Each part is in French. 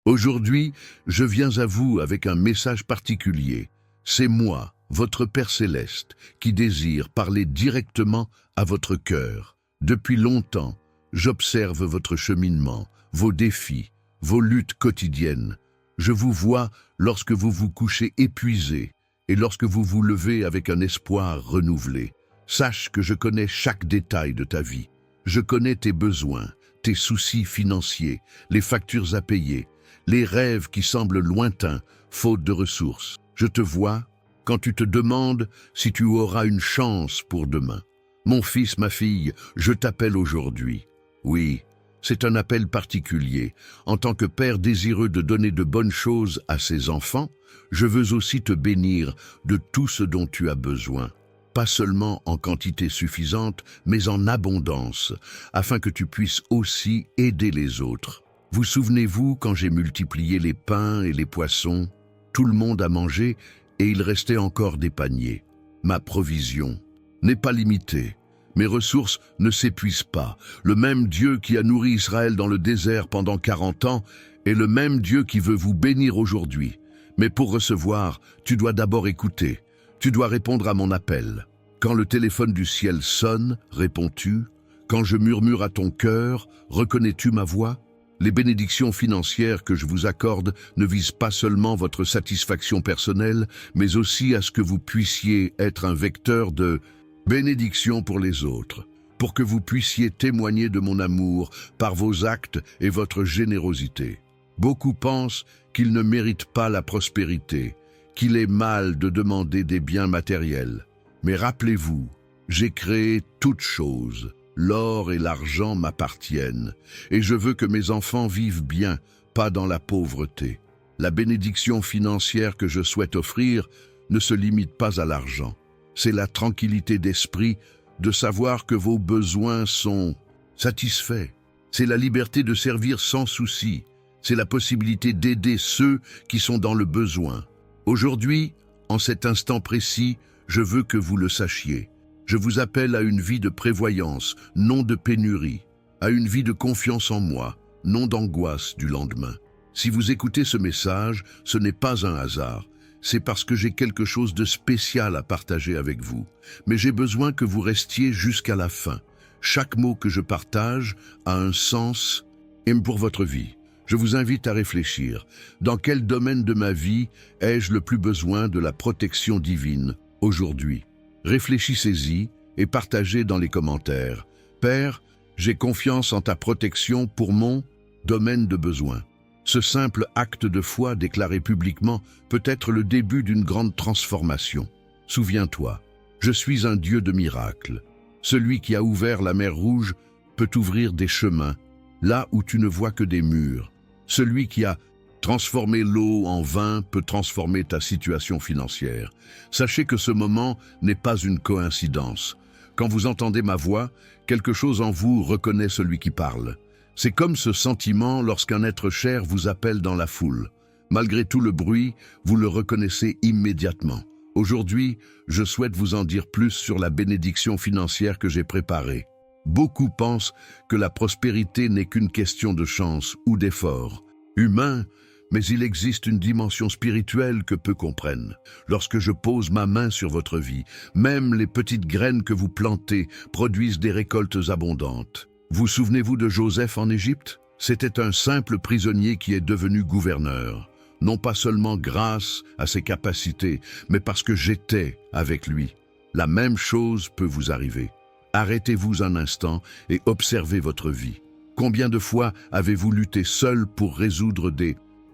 Aujourd'hui, je viens à vous avec un message particulier. C'est moi, votre Père Céleste, qui désire parler directement à votre cœur. Depuis longtemps, j'observe votre cheminement, vos défis, vos luttes quotidiennes. Je vous vois lorsque vous vous couchez épuisé et lorsque vous vous levez avec un espoir renouvelé. Sache que je connais chaque détail de ta vie. Je connais tes besoins, tes soucis financiers, les factures à payer, les rêves qui semblent lointains, faute de ressources. Je te vois quand tu te demandes si tu auras une chance pour demain. Mon fils, ma fille, je t'appelle aujourd'hui. Oui, c'est un appel particulier. En tant que père désireux de donner de bonnes choses à ses enfants, je veux aussi te bénir de tout ce dont tu as besoin. Pas seulement en quantité suffisante, mais en abondance, afin que tu puisses aussi aider les autres. Vous souvenez-vous quand j'ai multiplié les pains et les poissons? Tout le monde a mangé et il restait encore des paniers. Ma provision n'est pas limitée. Mes ressources ne s'épuisent pas. Le même Dieu qui a nourri Israël dans le désert pendant 40 ans est le même Dieu qui veut vous bénir aujourd'hui. Mais pour recevoir, tu dois d'abord écouter. Tu dois répondre à mon appel. Quand le téléphone du ciel sonne, réponds-tu? Quand je murmure à ton cœur, reconnais-tu ma voix? Les bénédictions financières que je vous accorde ne visent pas seulement votre satisfaction personnelle, mais aussi à ce que vous puissiez être un vecteur de bénédiction pour les autres, pour que vous puissiez témoigner de mon amour par vos actes et votre générosité. Beaucoup pensent qu'ils ne méritent pas la prospérité, qu'il est mal de demander des biens matériels. Mais rappelez-vous, j'ai créé toutes choses. L'or et l'argent m'appartiennent, et je veux que mes enfants vivent bien, pas dans la pauvreté. La bénédiction financière que je souhaite offrir ne se limite pas à l'argent. C'est la tranquillité d'esprit de savoir que vos besoins sont satisfaits. C'est la liberté de servir sans souci. C'est la possibilité d'aider ceux qui sont dans le besoin. Aujourd'hui, en cet instant précis, je veux que vous le sachiez. Je vous appelle à une vie de prévoyance, non de pénurie, à une vie de confiance en moi, non d'angoisse du lendemain. Si vous écoutez ce message, ce n'est pas un hasard. C'est parce que j'ai quelque chose de spécial à partager avec vous. Mais j'ai besoin que vous restiez jusqu'à la fin. Chaque mot que je partage a un sens et pour votre vie. Je vous invite à réfléchir. Dans quel domaine de ma vie ai-je le plus besoin de la protection divine aujourd'hui? Réfléchissez-y et partagez dans les commentaires. Père, j'ai confiance en ta protection pour mon domaine de besoin. Ce simple acte de foi déclaré publiquement peut être le début d'une grande transformation. Souviens-toi, je suis un Dieu de miracles. Celui qui a ouvert la mer Rouge peut ouvrir des chemins, là où tu ne vois que des murs. Celui qui a transformé l'eau en vin peut transformer ta situation financière. Sachez que ce moment n'est pas une coïncidence. Quand vous entendez ma voix, quelque chose en vous reconnaît celui qui parle. C'est comme ce sentiment lorsqu'un être cher vous appelle dans la foule. Malgré tout le bruit, vous le reconnaissez immédiatement. Aujourd'hui, je souhaite vous en dire plus sur la bénédiction financière que j'ai préparée. Beaucoup pensent que la prospérité n'est qu'une question de chance ou d'effort humain, mais il existe une dimension spirituelle que peu comprennent. Lorsque je pose ma main sur votre vie, même les petites graines que vous plantez produisent des récoltes abondantes. Vous souvenez-vous de Joseph en Égypte? C'était un simple prisonnier qui est devenu gouverneur, non pas seulement grâce à ses capacités, mais parce que j'étais avec lui. La même chose peut vous arriver. Arrêtez-vous un instant et observez votre vie. Combien de fois avez-vous lutté seul pour résoudre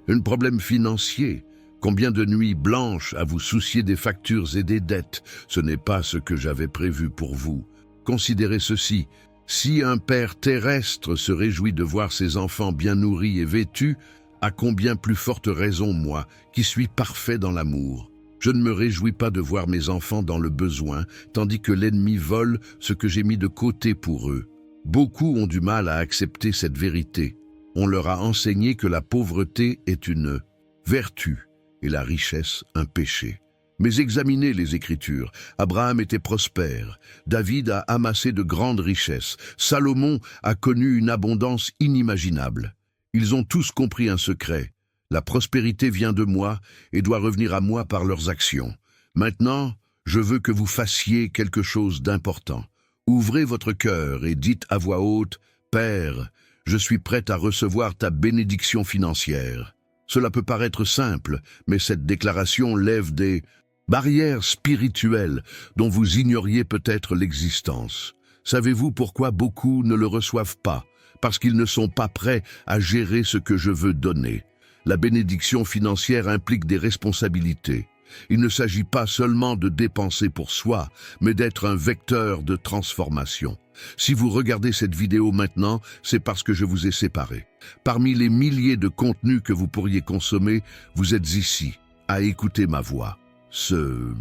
un problème financier? Combien de nuits blanches à vous soucier des factures et des dettes? Ce n'est pas ce que j'avais prévu pour vous. Considérez ceci. Si un père terrestre se réjouit de voir ses enfants bien nourris et vêtus, à combien plus forte raison moi, qui suis parfait dans l'amour? Je ne me réjouis pas de voir mes enfants dans le besoin, tandis que l'ennemi vole ce que j'ai mis de côté pour eux. Beaucoup ont du mal à accepter cette vérité. On leur a enseigné que la pauvreté est une vertu et la richesse un péché. Mais examinez les Écritures. Abraham était prospère, David a amassé de grandes richesses, Salomon a connu une abondance inimaginable. Ils ont tous compris un secret. La prospérité vient de moi et doit revenir à moi par leurs actions. Maintenant, je veux que vous fassiez quelque chose d'important. Ouvrez votre cœur et dites à voix haute, « Père, je suis prête à recevoir ta bénédiction financière. » Cela peut paraître simple, mais cette déclaration lève des barrières spirituelles dont vous ignoriez peut-être l'existence. Savez-vous pourquoi beaucoup ne le reçoivent pas? Parce qu'ils ne sont pas prêts à gérer ce que je veux donner. La bénédiction financière implique des responsabilités. Il ne s'agit pas seulement de dépenser pour soi, mais d'être un vecteur de transformation. Si vous regardez cette vidéo maintenant, c'est parce que je vous ai séparés. Parmi les milliers de contenus que vous pourriez consommer, vous êtes ici, à écouter ma voix. Ce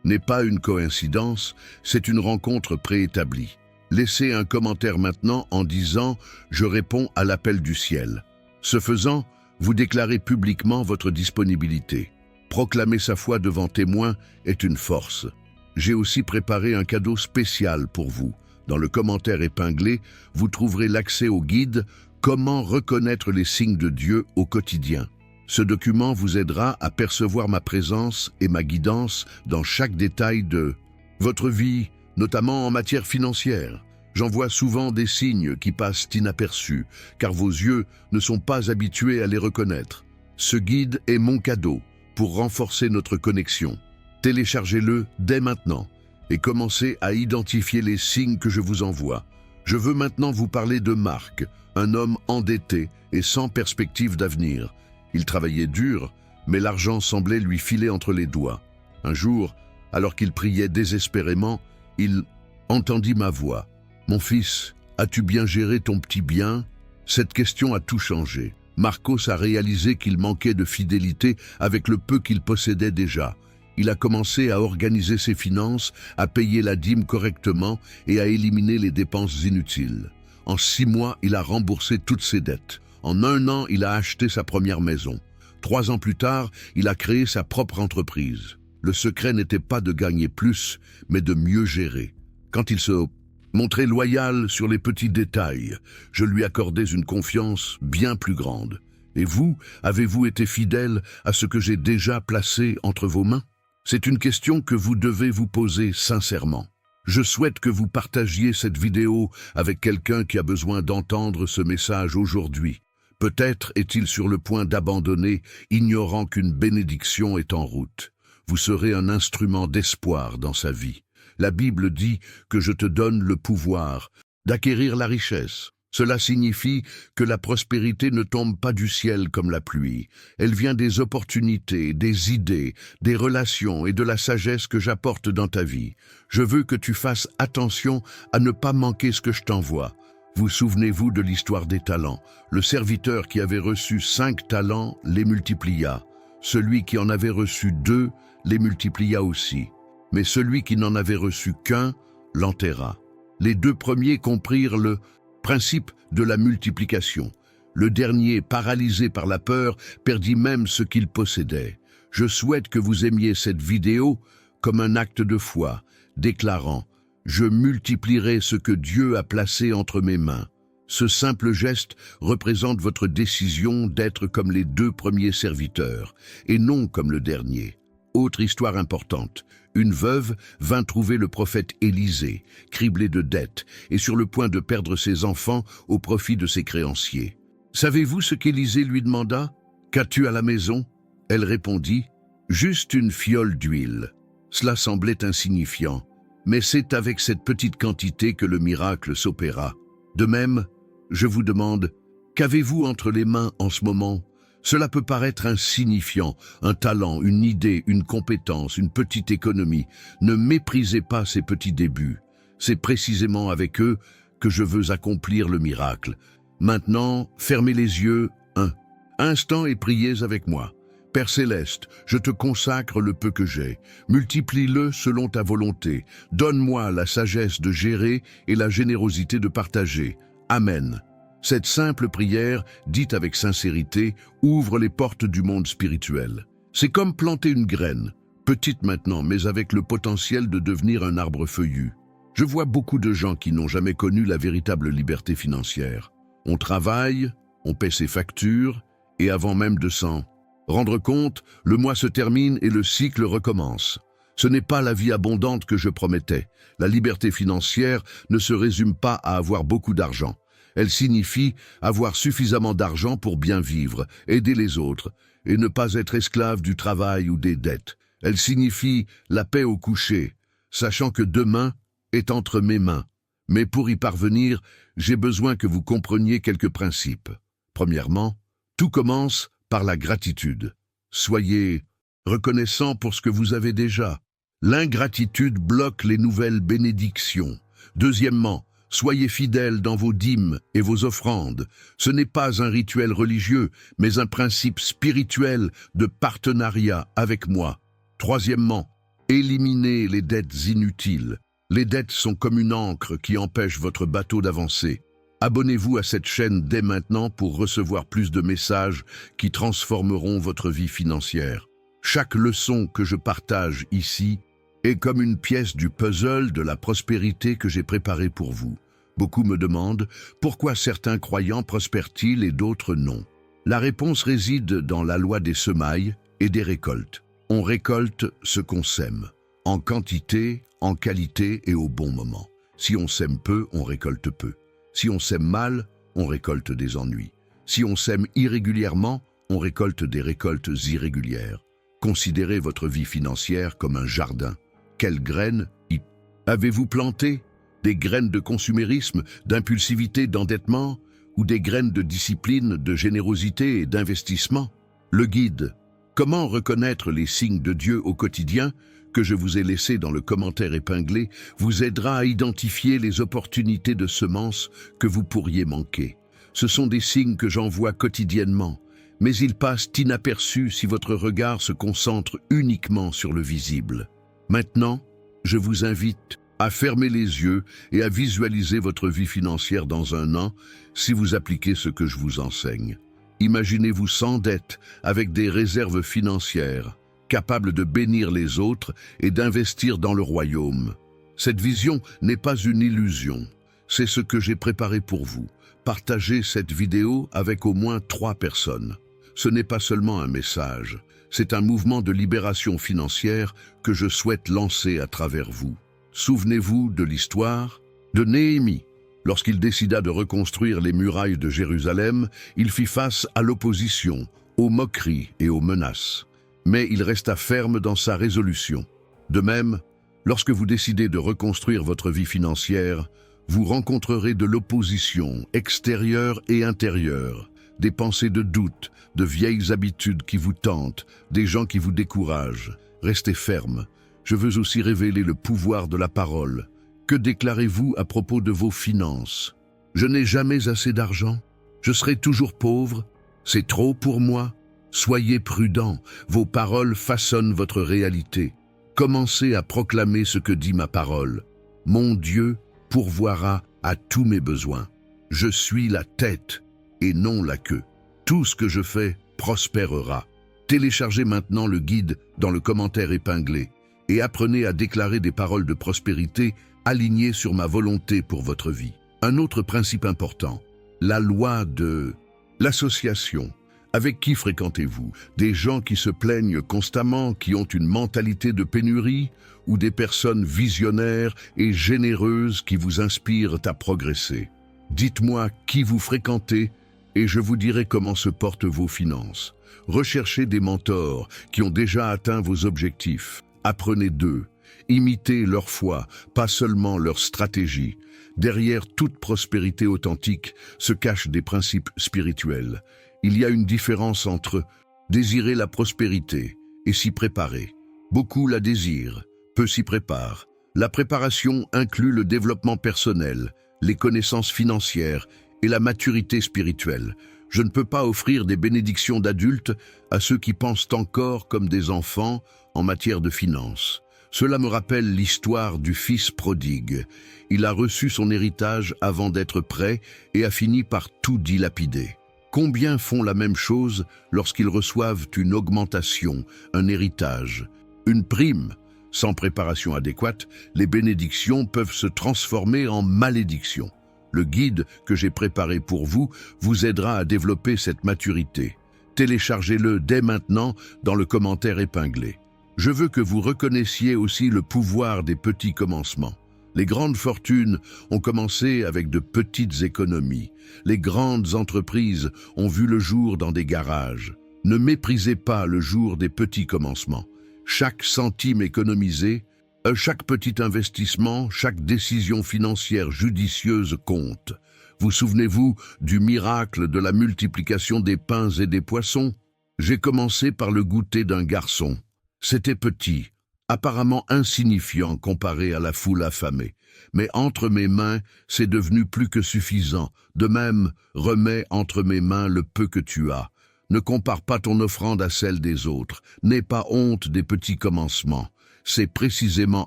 n'est pas une coïncidence, c'est une rencontre préétablie. Laissez un commentaire maintenant en disant « Je réponds à l'appel du ciel ». Ce faisant, vous déclarez publiquement votre disponibilité. Proclamer sa foi devant témoins est une force. J'ai aussi préparé un cadeau spécial pour vous. Dans le commentaire épinglé, vous trouverez l'accès au guide « Comment reconnaître les signes de Dieu au quotidien ». Ce document vous aidera à percevoir ma présence et ma guidance dans chaque détail de votre vie, notamment en matière financière. J'en vois souvent des signes qui passent inaperçus, car vos yeux ne sont pas habitués à les reconnaître. Ce guide est mon cadeau pour renforcer notre connexion. Téléchargez-le dès maintenant et commencez à identifier les signes que je vous envoie. Je veux maintenant vous parler de Marc, un homme endetté et sans perspective d'avenir. Il travaillait dur, mais l'argent semblait lui filer entre les doigts. Un jour, alors qu'il priait désespérément, il entendit ma voix. « Mon fils, as-tu bien géré ton petit bien ?» Cette question a tout changé. Marcos a réalisé qu'il manquait de fidélité avec le peu qu'il possédait déjà. Il a commencé à organiser ses finances, à payer la dîme correctement et à éliminer les dépenses inutiles. En 6 mois, il a remboursé toutes ses dettes. En 1 an, il a acheté sa première maison. 3 ans plus tard, il a créé sa propre entreprise. Le secret n'était pas de gagner plus, mais de mieux gérer. Quand il se montrait loyal sur les petits détails, je lui accordais une confiance bien plus grande. Et vous, avez-vous été fidèle à ce que j'ai déjà placé entre vos mains? C'est une question que vous devez vous poser sincèrement. Je souhaite que vous partagiez cette vidéo avec quelqu'un qui a besoin d'entendre ce message aujourd'hui. Peut-être est-il sur le point d'abandonner, ignorant qu'une bénédiction est en route. Vous serez un instrument d'espoir dans sa vie. La Bible dit que je te donne le pouvoir d'acquérir la richesse. Cela signifie que la prospérité ne tombe pas du ciel comme la pluie. Elle vient des opportunités, des idées, des relations et de la sagesse que j'apporte dans ta vie. Je veux que tu fasses attention à ne pas manquer ce que je t'envoie. Vous souvenez-vous de l'histoire des talents? Le serviteur qui avait reçu 5 talents les multiplia. Celui qui en avait reçu 2 les multiplia aussi. Mais celui qui n'en avait reçu qu'un l'enterra. Les 2 premiers comprirent le principe de la multiplication. Le dernier, paralysé par la peur, perdit même ce qu'il possédait. Je souhaite que vous aimiez cette vidéo comme un acte de foi, déclarant « Je multiplierai ce que Dieu a placé entre mes mains ». Ce simple geste représente votre décision d'être comme les 2 premiers serviteurs, et non comme le dernier. Autre histoire importante. Une veuve vint trouver le prophète Élisée, criblé de dettes et sur le point de perdre ses enfants au profit de ses créanciers. Savez-vous ce qu'Élisée lui demanda? « Qu'as-tu à la maison ?» Elle répondit « Juste une fiole d'huile. » Cela semblait insignifiant, mais c'est avec cette petite quantité que le miracle s'opéra. De même, je vous demande, qu'avez-vous entre les mains en ce moment? Cela peut paraître insignifiant, un talent, une idée, une compétence, une petite économie. Ne méprisez pas ces petits débuts. C'est précisément avec eux que je veux accomplir le miracle. Maintenant, fermez les yeux un instant et priez avec moi. Père Céleste, je te consacre le peu que j'ai. Multiplie-le selon ta volonté. Donne-moi la sagesse de gérer et la générosité de partager. Amen. Cette simple prière, dite avec sincérité, ouvre les portes du monde spirituel. C'est comme planter une graine, petite maintenant, mais avec le potentiel de devenir un arbre feuillu. Je vois beaucoup de gens qui n'ont jamais connu la véritable liberté financière. On travaille, on paie ses factures, et avant même de s'en rendre compte, le mois se termine et le cycle recommence. Ce n'est pas la vie abondante que je promettais. La liberté financière ne se résume pas à avoir beaucoup d'argent. Elle signifie avoir suffisamment d'argent pour bien vivre, aider les autres, et ne pas être esclave du travail ou des dettes. Elle signifie la paix au coucher, sachant que demain est entre mes mains. Mais pour y parvenir, j'ai besoin que vous compreniez quelques principes. Premièrement, tout commence par la gratitude. Soyez reconnaissant pour ce que vous avez déjà. L'ingratitude bloque les nouvelles bénédictions. Deuxièmement, soyez fidèles dans vos dîmes et vos offrandes. Ce n'est pas un rituel religieux, mais un principe spirituel de partenariat avec moi. Troisièmement, éliminez les dettes inutiles. Les dettes sont comme une ancre qui empêche votre bateau d'avancer. Abonnez-vous à cette chaîne dès maintenant pour recevoir plus de messages qui transformeront votre vie financière. Chaque leçon que je partage ici est comme une pièce du puzzle de la prospérité que j'ai préparée pour vous. Beaucoup me demandent pourquoi certains croyants prospèrent-ils et d'autres non. La réponse réside dans la loi des semailles et des récoltes. On récolte ce qu'on sème, en quantité, en qualité et au bon moment. Si on sème peu, on récolte peu. Si on sème mal, on récolte des ennuis. Si on sème irrégulièrement, on récolte des récoltes irrégulières. Considérez votre vie financière comme un jardin. Quelles graines y avez-vous planté? Des graines de consumérisme, d'impulsivité, d'endettement, ou des graines de discipline, de générosité et d'investissement? Le guide « Comment reconnaître les signes de Dieu au quotidien ?» que je vous ai laissé dans le commentaire épinglé vous aidera à identifier les opportunités de semences que vous pourriez manquer. Ce sont des signes que j'envoie quotidiennement, mais ils passent inaperçus si votre regard se concentre uniquement sur le visible. Maintenant, je vous invite à fermer les yeux et à visualiser votre vie financière dans un an si vous appliquez ce que je vous enseigne. Imaginez-vous sans dette, avec des réserves financières, capable de bénir les autres et d'investir dans le royaume. Cette vision n'est pas une illusion, c'est ce que j'ai préparé pour vous. Partagez cette vidéo avec au moins 3 personnes. Ce n'est pas seulement un message, c'est un mouvement de libération financière que je souhaite lancer à travers vous. Souvenez-vous de l'histoire de Néhémie. Lorsqu'il décida de reconstruire les murailles de Jérusalem, il fit face à l'opposition, aux moqueries et aux menaces. Mais il resta ferme dans sa résolution. De même, lorsque vous décidez de reconstruire votre vie financière, vous rencontrerez de l'opposition extérieure et intérieure, des pensées de doute, de vieilles habitudes qui vous tentent, des gens qui vous découragent. Restez ferme. Je veux aussi révéler le pouvoir de la parole. Que déclarez-vous à propos de vos finances? Je n'ai jamais assez d'argent. Je serai toujours pauvre. C'est trop pour moi. Soyez prudents, vos paroles façonnent votre réalité. Commencez à proclamer ce que dit ma parole. Mon Dieu pourvoira à tous mes besoins. Je suis la tête et non la queue. Tout ce que je fais prospérera. Téléchargez maintenant le guide dans le commentaire épinglé et apprenez à déclarer des paroles de prospérité alignées sur ma volonté pour votre vie. Un autre principe important, la loi de l'association. Avec qui fréquentez-vous? Des gens qui se plaignent constamment, qui ont une mentalité de pénurie, ou des personnes visionnaires et généreuses qui vous inspirent à progresser? Dites-moi qui vous fréquentez et je vous dirai comment se portent vos finances. Recherchez des mentors qui ont déjà atteint vos objectifs. Apprenez d'eux. Imitez leur foi, pas seulement leur stratégie. Derrière toute prospérité authentique se cachent des principes spirituels. Il y a une différence entre désirer la prospérité et s'y préparer. Beaucoup la désirent, peu s'y préparent. La préparation inclut le développement personnel, les connaissances financières et la maturité spirituelle. Je ne peux pas offrir des bénédictions d'adultes à ceux qui pensent encore comme des enfants en matière de finances. Cela me rappelle l'histoire du fils prodigue. Il a reçu son héritage avant d'être prêt et a fini par tout dilapider. Combien font la même chose lorsqu'ils reçoivent une augmentation, un héritage, une prime? Sans préparation adéquate, les bénédictions peuvent se transformer en malédictions. Le guide que j'ai préparé pour vous vous aidera à développer cette maturité. Téléchargez-le dès maintenant dans le commentaire épinglé. Je veux que vous reconnaissiez aussi le pouvoir des petits commencements. Les grandes fortunes ont commencé avec de petites économies. Les grandes entreprises ont vu le jour dans des garages. Ne méprisez pas le jour des petits commencements. Chaque centime économisé, chaque petit investissement, chaque décision financière judicieuse compte. Vous souvenez-vous du miracle de la multiplication des pains et des poissons? J'ai commencé par le goûter d'un garçon. C'était petit, apparemment insignifiant comparé à la foule affamée. Mais entre mes mains, c'est devenu plus que suffisant. De même, remets entre mes mains le peu que tu as. Ne compare pas ton offrande à celle des autres. N'aie pas honte des petits commencements. C'est précisément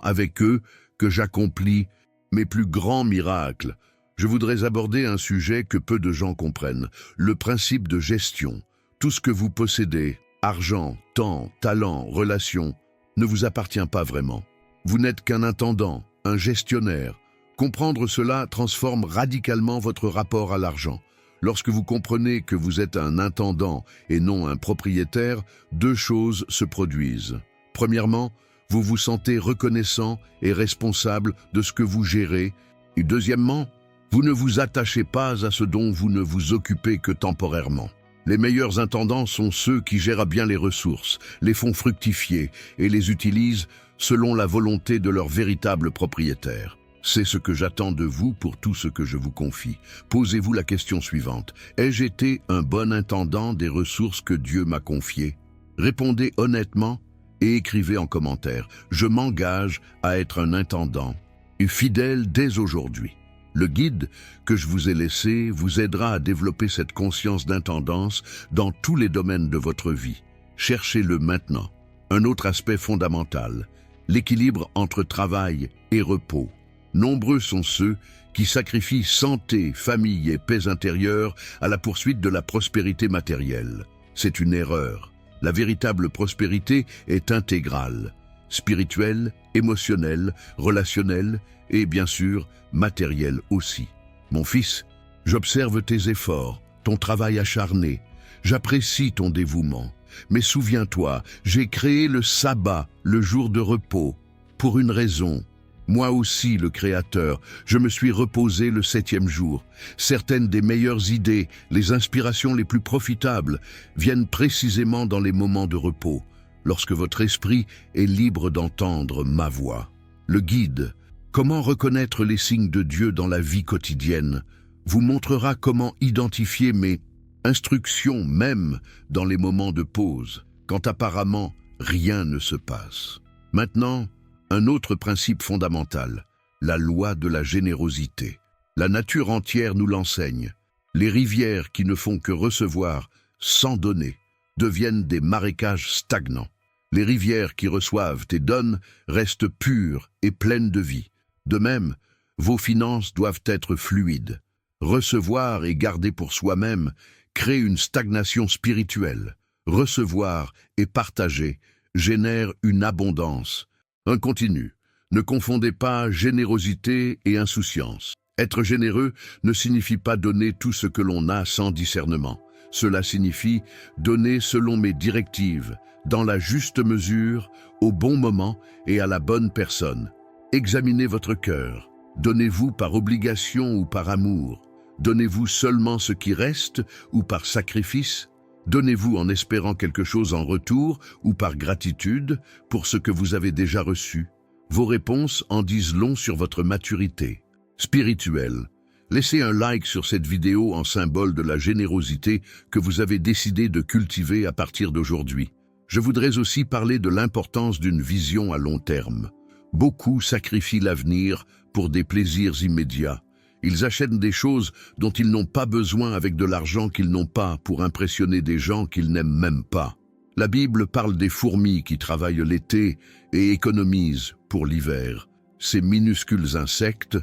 avec eux que j'accomplis mes plus grands miracles. Je voudrais aborder un sujet que peu de gens comprennent, le principe de gestion. Tout ce que vous possédez, argent, temps, talent, relations, ne vous appartient pas vraiment. Vous n'êtes qu'un intendant, un gestionnaire. Comprendre cela transforme radicalement votre rapport à l'argent. Lorsque vous comprenez que vous êtes un intendant et non un propriétaire, deux choses se produisent. Premièrement, vous vous sentez reconnaissant et responsable de ce que vous gérez. Et deuxièmement, vous ne vous attachez pas à ce dont vous ne vous occupez que temporairement. Les meilleurs intendants sont ceux qui gèrent bien les ressources, les font fructifier et les utilisent selon la volonté de leur véritable propriétaire. C'est ce que j'attends de vous pour tout ce que je vous confie. Posez-vous la question suivante. Ai-je été un bon intendant des ressources que Dieu m'a confiées? Répondez honnêtement et écrivez en commentaire. Je m'engage à être un intendant et fidèle dès aujourd'hui. Le guide que je vous ai laissé vous aidera à développer cette conscience d'intendance dans tous les domaines de votre vie. Cherchez-le maintenant. Un autre aspect fondamental, l'équilibre entre travail et repos. Nombreux sont ceux qui sacrifient santé, famille et paix intérieure à la poursuite de la prospérité matérielle. C'est une erreur. La véritable prospérité est intégrale, spirituelle, émotionnelle, relationnelle et bien sûr matérielle aussi. Mon fils, j'observe tes efforts, ton travail acharné. J'apprécie ton dévouement. Mais souviens-toi, j'ai créé le sabbat, le jour de repos, pour une raison. Moi aussi, le Créateur, je me suis reposé le 7e jour. Certaines des meilleures idées, les inspirations les plus profitables, viennent précisément dans les moments de repos, lorsque votre esprit est libre d'entendre ma voix. Le guide, comment reconnaître les signes de Dieu dans la vie quotidienne, vous montrera comment identifier mes instructions même dans les moments de pause, quand apparemment rien ne se passe. Maintenant, un autre principe fondamental, la loi de la générosité. La nature entière nous l'enseigne. Les rivières qui ne font que recevoir sans donner deviennent des marécages stagnants. Les rivières qui reçoivent et donnent restent pures et pleines de vie. De même, vos finances doivent être fluides. Recevoir et garder pour soi-même crée une stagnation spirituelle. Recevoir et partager génère une abondance. Un continu. Ne confondez pas générosité et insouciance. Être généreux ne signifie pas donner tout ce que l'on a sans discernement. Cela signifie donner selon mes directives, dans la juste mesure, au bon moment et à la bonne personne. Examinez votre cœur. Donnez-vous par obligation ou par amour? Donnez-vous seulement ce qui reste ou par sacrifice? Donnez-vous en espérant quelque chose en retour ou par gratitude pour ce que vous avez déjà reçu? Vos réponses en disent long sur votre maturité spirituelle. Laissez un like sur cette vidéo en symbole de la générosité que vous avez décidé de cultiver à partir d'aujourd'hui. Je voudrais aussi parler de l'importance d'une vision à long terme. Beaucoup sacrifient l'avenir pour des plaisirs immédiats. Ils achètent des choses dont ils n'ont pas besoin avec de l'argent qu'ils n'ont pas pour impressionner des gens qu'ils n'aiment même pas. La Bible parle des fourmis qui travaillent l'été et économisent pour l'hiver. Ces minuscules insectes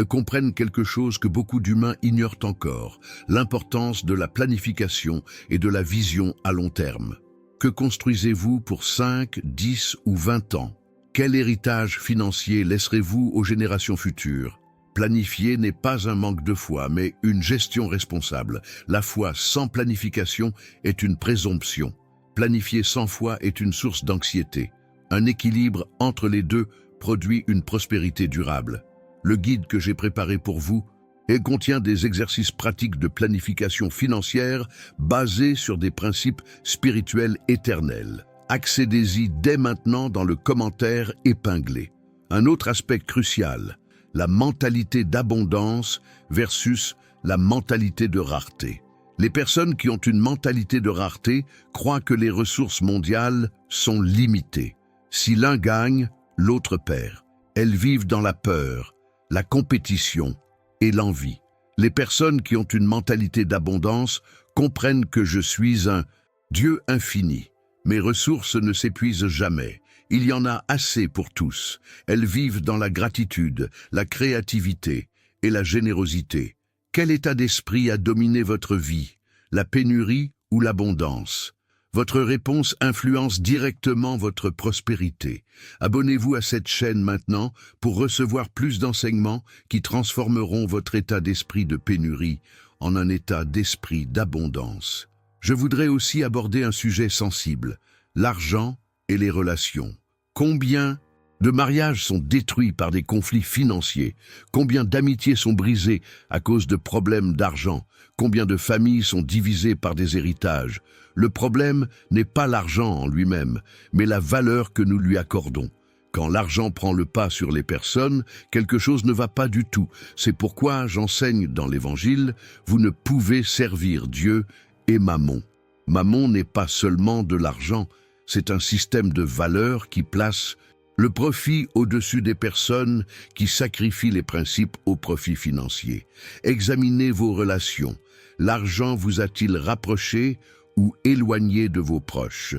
comprennent quelque chose que beaucoup d'humains ignorent encore, l'importance de la planification et de la vision à long terme. Que construisez-vous pour 5, 10 ou 20 ans? Quel héritage financier laisserez-vous aux générations futures? Planifier n'est pas un manque de foi, mais une gestion responsable. La foi sans planification est une présomption. Planifier sans foi est une source d'anxiété. Un équilibre entre les deux produit une prospérité durable. Le guide que j'ai préparé pour vous contient des exercices pratiques de planification financière basés sur des principes spirituels éternels. Accédez-y dès maintenant dans le commentaire épinglé. Un autre aspect crucial, la mentalité d'abondance versus la mentalité de rareté. Les personnes qui ont une mentalité de rareté croient que les ressources mondiales sont limitées. Si l'un gagne, l'autre perd. Elles vivent dans la peur, la compétition et l'envie. Les personnes qui ont une mentalité d'abondance comprennent que je suis un Dieu infini. Mes ressources ne s'épuisent jamais. Il y en a assez pour tous. Elles vivent dans la gratitude, la créativité et la générosité. Quel état d'esprit a dominé votre vie? La pénurie ou l'abondance? Votre réponse influence directement votre prospérité. Abonnez-vous à cette chaîne maintenant pour recevoir plus d'enseignements qui transformeront votre état d'esprit de pénurie en un état d'esprit d'abondance. Je voudrais aussi aborder un sujet sensible, l'argent et les relations. Combien de mariages sont détruits par des conflits financiers? Combien d'amitiés sont brisées à cause de problèmes d'argent? Combien de familles sont divisées par des héritages? Le problème n'est pas l'argent en lui-même, mais la valeur que nous lui accordons. Quand l'argent prend le pas sur les personnes, quelque chose ne va pas du tout. C'est pourquoi j'enseigne dans l'Évangile, vous ne pouvez servir Dieu et Mammon. Mammon n'est pas seulement de l'argent, c'est un système de valeurs qui place le profit au-dessus des personnes, qui sacrifient les principes au profit financier. Examinez vos relations. L'argent vous a-t-il rapproché ou éloigné de vos proches?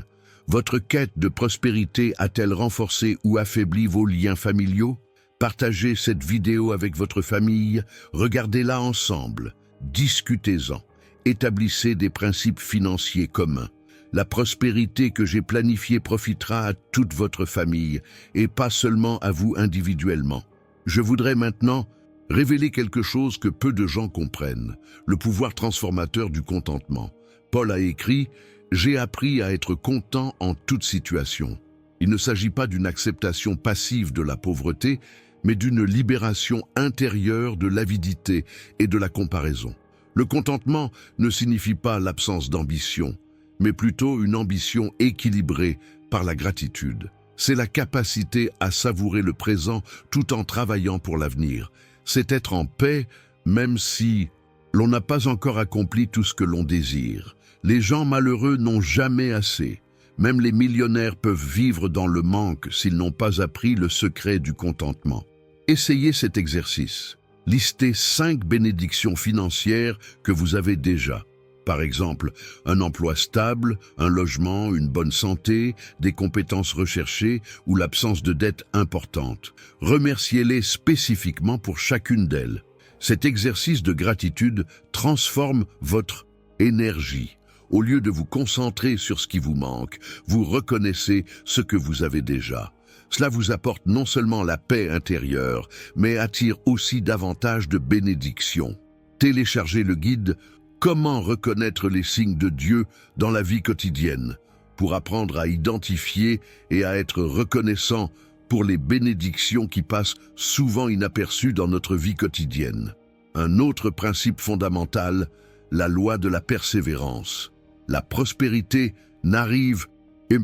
Votre quête de prospérité a-t-elle renforcé ou affaibli vos liens familiaux? Partagez cette vidéo avec votre famille, regardez-la ensemble, discutez-en, établissez des principes financiers communs. La prospérité que j'ai planifiée profitera à toute votre famille et pas seulement à vous individuellement. Je voudrais maintenant révéler quelque chose que peu de gens comprennent, le pouvoir transformateur du contentement. Paul a écrit « J'ai appris à être content en toute situation ». Il ne s'agit pas d'une acceptation passive de la pauvreté, mais d'une libération intérieure de l'avidité et de la comparaison. Le contentement ne signifie pas l'absence d'ambition, mais plutôt une ambition équilibrée par la gratitude. C'est la capacité à savourer le présent tout en travaillant pour l'avenir. C'est être en paix même si l'on n'a pas encore accompli tout ce que l'on désire. Les gens malheureux n'ont jamais assez. Même les millionnaires peuvent vivre dans le manque s'ils n'ont pas appris le secret du contentement. Essayez cet exercice. Listez 5 bénédictions financières que vous avez déjà. Par exemple, un emploi stable, un logement, une bonne santé, des compétences recherchées ou l'absence de dettes importantes. Remerciez-les spécifiquement pour chacune d'elles. Cet exercice de gratitude transforme votre énergie. Au lieu de vous concentrer sur ce qui vous manque, vous reconnaissez ce que vous avez déjà. Cela vous apporte non seulement la paix intérieure, mais attire aussi davantage de bénédictions. Téléchargez le guide « Comment reconnaître les signes de Dieu dans la vie quotidienne » pour apprendre à identifier et à être reconnaissant pour les bénédictions qui passent souvent inaperçues dans notre vie quotidienne. Un autre principe fondamental, la loi de la persévérance. La prospérité n'arrive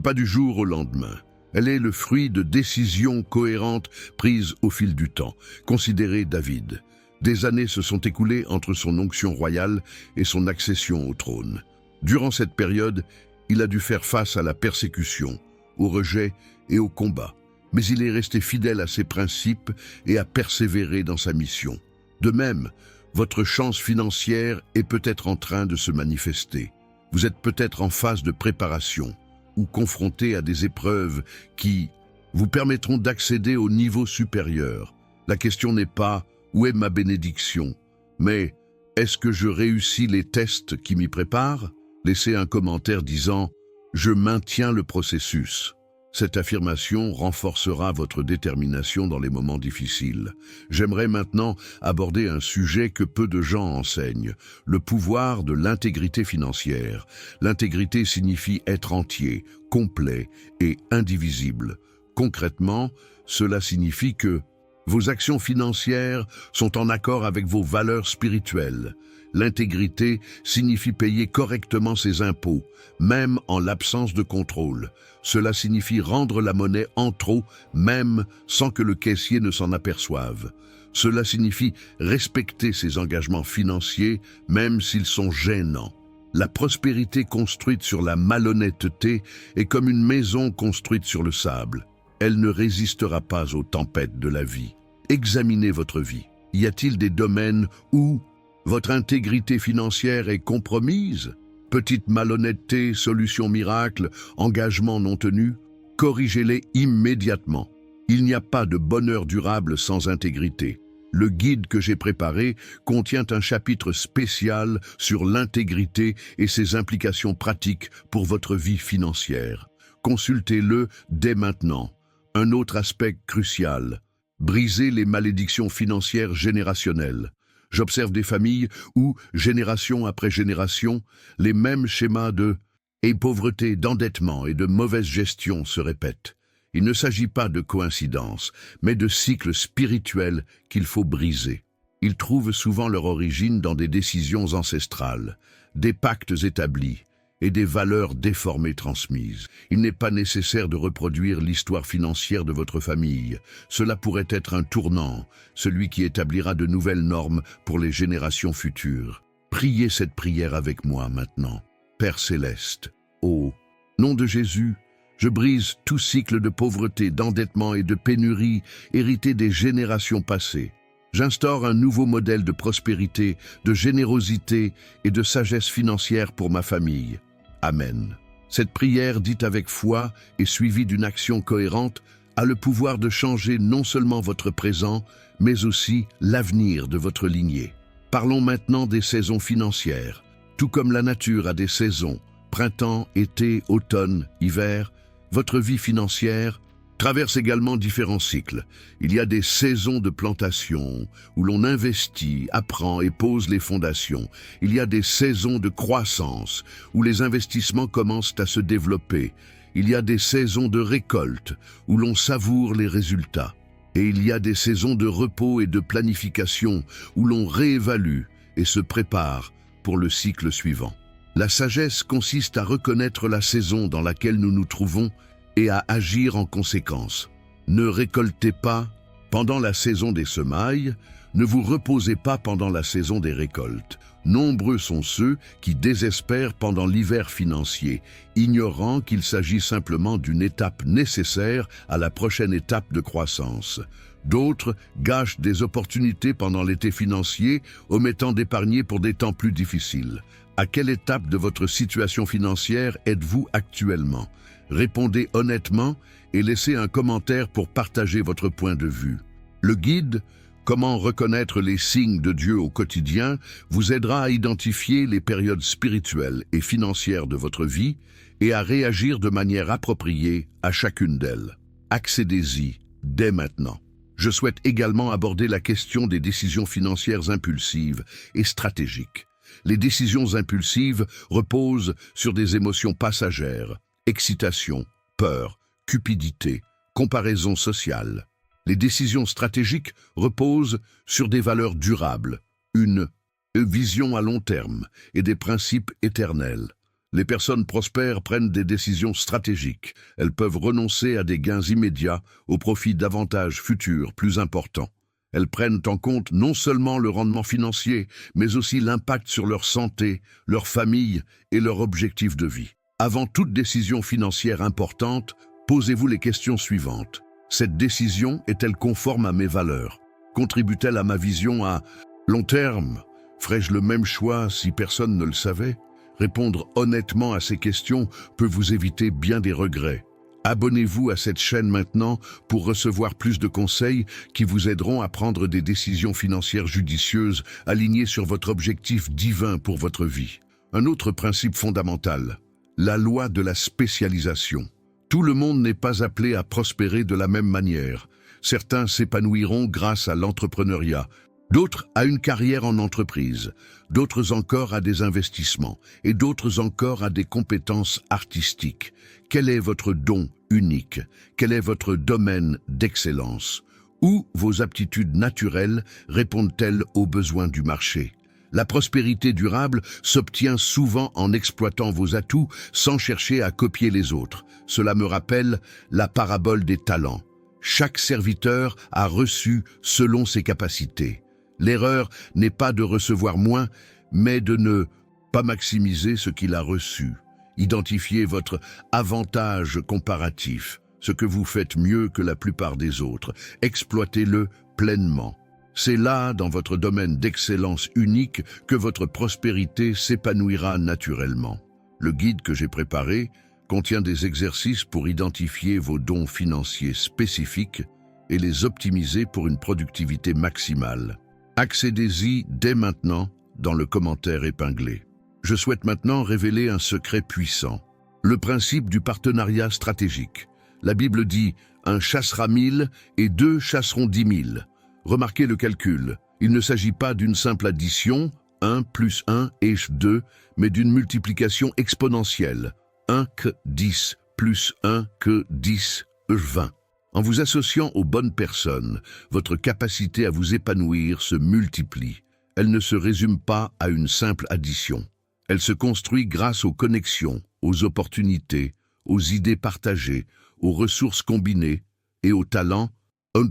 pas du jour au lendemain. Elle est le fruit de décisions cohérentes prises au fil du temps. Considérez David. Des années se sont écoulées entre son onction royale et son accession au trône. Durant cette période, il a dû faire face à la persécution, au rejet et au combat. Mais il est resté fidèle à ses principes et a persévéré dans sa mission. De même, votre chance financière est peut-être en train de se manifester. Vous êtes peut-être en phase de préparation ou confronté à des épreuves qui vous permettront d'accéder au niveau supérieur. La question n'est pas « où est ma bénédiction ?» mais « est-ce que je réussis les tests qui m'y préparent ?» Laissez un commentaire disant « je maintiens le processus ». Cette affirmation renforcera votre détermination dans les moments difficiles. J'aimerais maintenant aborder un sujet que peu de gens enseignent, le pouvoir de l'intégrité financière. L'intégrité signifie être entier, complet et indivisible. Concrètement, cela signifie que vos actions financières sont en accord avec vos valeurs spirituelles. L'intégrité signifie payer correctement ses impôts, même en l'absence de contrôle. Cela signifie rendre la monnaie en trop, même sans que le caissier ne s'en aperçoive. Cela signifie respecter ses engagements financiers, même s'ils sont gênants. La prospérité construite sur la malhonnêteté est comme une maison construite sur le sable. Elle ne résistera pas aux tempêtes de la vie. Examinez votre vie. Y a-t-il des domaines où votre intégrité financière est compromise? Petite malhonnêteté, solution miracle, engagement non tenu? Corrigez-les immédiatement. Il n'y a pas de bonheur durable sans intégrité. Le guide que j'ai préparé contient un chapitre spécial sur l'intégrité et ses implications pratiques pour votre vie financière. Consultez-le dès maintenant. Un autre aspect crucial, briser les malédictions financières générationnelles. J'observe des familles où, génération après génération, les mêmes schémas de pauvreté, d'endettement et de mauvaise gestion se répètent. Il ne s'agit pas de coïncidence, mais de cycles spirituels qu'il faut briser. Ils trouvent souvent leur origine dans des décisions ancestrales, des pactes établis et des valeurs déformées transmises. Il n'est pas nécessaire de reproduire l'histoire financière de votre famille. Cela pourrait être un tournant, celui qui établira de nouvelles normes pour les générations futures. Priez cette prière avec moi maintenant. Père céleste, au nom de Jésus, je brise tout cycle de pauvreté, d'endettement et de pénurie hérité des générations passées. J'instaure un nouveau modèle de prospérité, de générosité et de sagesse financière pour ma famille. Amen. Cette prière, dite avec foi et suivie d'une action cohérente, a le pouvoir de changer non seulement votre présent, mais aussi l'avenir de votre lignée. Parlons maintenant des saisons financières. Tout comme la nature a des saisons, printemps, été, automne, hiver, votre vie financière traverse également différents cycles. Il y a des saisons de plantation où l'on investit, apprend et pose les fondations. Il y a des saisons de croissance où les investissements commencent à se développer. Il y a des saisons de récolte où l'on savoure les résultats. Et il y a des saisons de repos et de planification où l'on réévalue et se prépare pour le cycle suivant. La sagesse consiste à reconnaître la saison dans laquelle nous nous trouvons et à agir en conséquence. Ne récoltez pas pendant la saison des semailles, ne vous reposez pas pendant la saison des récoltes. Nombreux sont ceux qui désespèrent pendant l'hiver financier, ignorant qu'il s'agit simplement d'une étape nécessaire à la prochaine étape de croissance. D'autres gâchent des opportunités pendant l'été financier, omettant d'épargner pour des temps plus difficiles. À quelle étape de votre situation financière êtes-vous actuellement? Répondez honnêtement et laissez un commentaire pour partager votre point de vue. Le guide « Comment reconnaître les signes de Dieu au quotidien » vous aidera à identifier les périodes spirituelles et financières de votre vie et à réagir de manière appropriée à chacune d'elles. Accédez-y dès maintenant. Je souhaite également aborder la question des décisions financières impulsives et stratégiques. Les décisions impulsives reposent sur des émotions passagères, excitation, peur, cupidité, comparaison sociale. Les décisions stratégiques reposent sur des valeurs durables, une vision à long terme et des principes éternels. Les personnes prospères prennent des décisions stratégiques. Elles peuvent renoncer à des gains immédiats au profit d'avantages futurs plus importants. Elles prennent en compte non seulement le rendement financier, mais aussi l'impact sur leur santé, leur famille et leur objectif de vie. Avant toute décision financière importante, posez-vous les questions suivantes. Cette décision est-elle conforme à mes valeurs? Contribue-t-elle à ma vision à long terme? Ferais-je le même choix si personne ne le savait? Répondre honnêtement à ces questions peut vous éviter bien des regrets. Abonnez-vous à cette chaîne maintenant pour recevoir plus de conseils qui vous aideront à prendre des décisions financières judicieuses alignées sur votre objectif divin pour votre vie. Un autre principe fondamental, la loi de la spécialisation. Tout le monde n'est pas appelé à prospérer de la même manière. Certains s'épanouiront grâce à l'entrepreneuriat, d'autres à une carrière en entreprise, d'autres encore à des investissements et d'autres encore à des compétences artistiques. Quel est votre don unique? Quel est votre domaine d'excellence? Où vos aptitudes naturelles répondent-elles aux besoins du marché? La prospérité durable s'obtient souvent en exploitant vos atouts sans chercher à copier les autres. Cela me rappelle la parabole des talents. Chaque serviteur a reçu selon ses capacités. L'erreur n'est pas de recevoir moins, mais de ne pas maximiser ce qu'il a reçu. Identifiez votre avantage comparatif, ce que vous faites mieux que la plupart des autres. Exploitez-le pleinement. C'est là, dans votre domaine d'excellence unique, que votre prospérité s'épanouira naturellement. Le guide que j'ai préparé contient des exercices pour identifier vos dons financiers spécifiques et les optimiser pour une productivité maximale. Accédez-y dès maintenant dans le commentaire épinglé. Je souhaite maintenant révéler un secret puissant. Le principe du partenariat stratégique. La Bible dit « un chassera 1000 et 2 chasseront 10 000 ». Remarquez le calcul. Il ne s'agit pas d'une simple addition, 1 plus 1 = 2, mais d'une multiplication exponentielle. 1 que 10 plus 1 que 10 = 20. En vous associant aux bonnes personnes, votre capacité à vous épanouir se multiplie. Elle ne se résume pas à une simple addition. Elle se construit grâce aux connexions, aux opportunités, aux idées partagées, aux ressources combinées et aux talents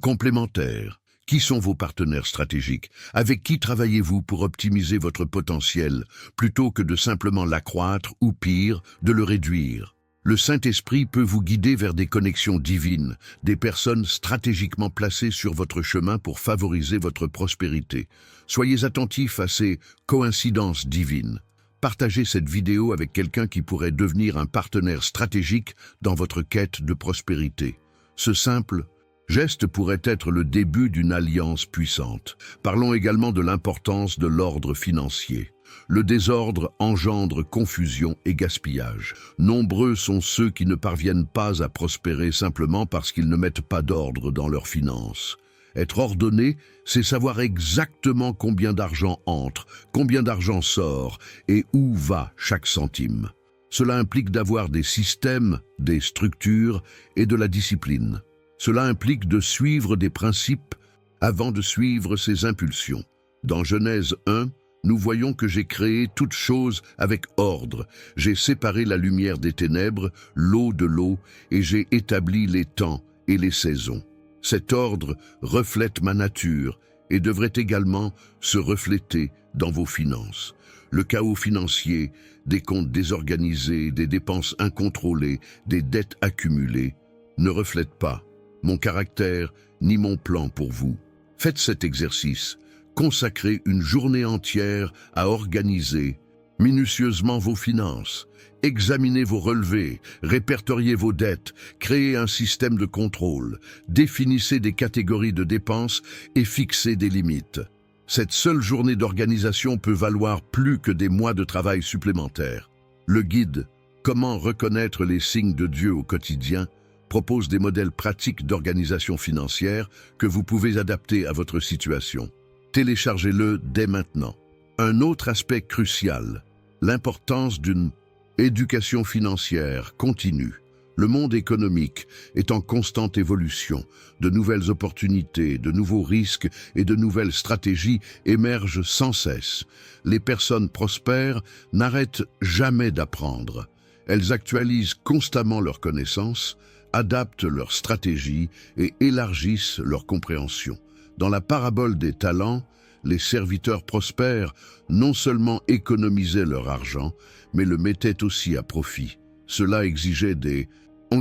complémentaires. Qui sont vos partenaires stratégiques? Avec qui travaillez-vous pour optimiser votre potentiel, plutôt que de simplement l'accroître ou pire, de le réduire? Le Saint-Esprit peut vous guider vers des connexions divines, des personnes stratégiquement placées sur votre chemin pour favoriser votre prospérité. Soyez attentifs à ces coïncidences divines. Partagez cette vidéo avec quelqu'un qui pourrait devenir un partenaire stratégique dans votre quête de prospérité. Ce simple geste pourrait être le début d'une alliance puissante. Parlons également de l'importance de l'ordre financier. Le désordre engendre confusion et gaspillage. Nombreux sont ceux qui ne parviennent pas à prospérer simplement parce qu'ils ne mettent pas d'ordre dans leurs finances. Être ordonné, c'est savoir exactement combien d'argent entre, combien d'argent sort et où va chaque centime. Cela implique d'avoir des systèmes, des structures et de la discipline. Cela implique de suivre des principes avant de suivre ses impulsions. Dans Genèse 1, nous voyons que j'ai créé toutes choses avec ordre. J'ai séparé la lumière des ténèbres, l'eau de l'eau, et j'ai établi les temps et les saisons. Cet ordre reflète ma nature et devrait également se refléter dans vos finances. Le chaos financier, des comptes désorganisés, des dépenses incontrôlées, des dettes accumulées, ne reflètent pas mon caractère ni mon plan pour vous. Faites cet exercice. Consacrez une journée entière à organiser minutieusement vos finances. Examinez vos relevés, répertoriez vos dettes, créez un système de contrôle, définissez des catégories de dépenses et fixez des limites. Cette seule journée d'organisation peut valoir plus que des mois de travail supplémentaires. Le guide « Comment reconnaître les signes de Dieu au quotidien » propose des modèles pratiques d'organisation financière que vous pouvez adapter à votre situation. Téléchargez-le dès maintenant. Un autre aspect crucial, l'importance d'une éducation financière continue. Le monde économique est en constante évolution. De nouvelles opportunités, de nouveaux risques et de nouvelles stratégies émergent sans cesse. Les personnes prospères n'arrêtent jamais d'apprendre. Elles actualisent constamment leurs connaissances, adaptent leurs stratégies et élargissent leur compréhension. Dans la parabole des talents, les serviteurs prospères non seulement économisaient leur argent, mais le mettaient aussi à profit. Cela exigeait des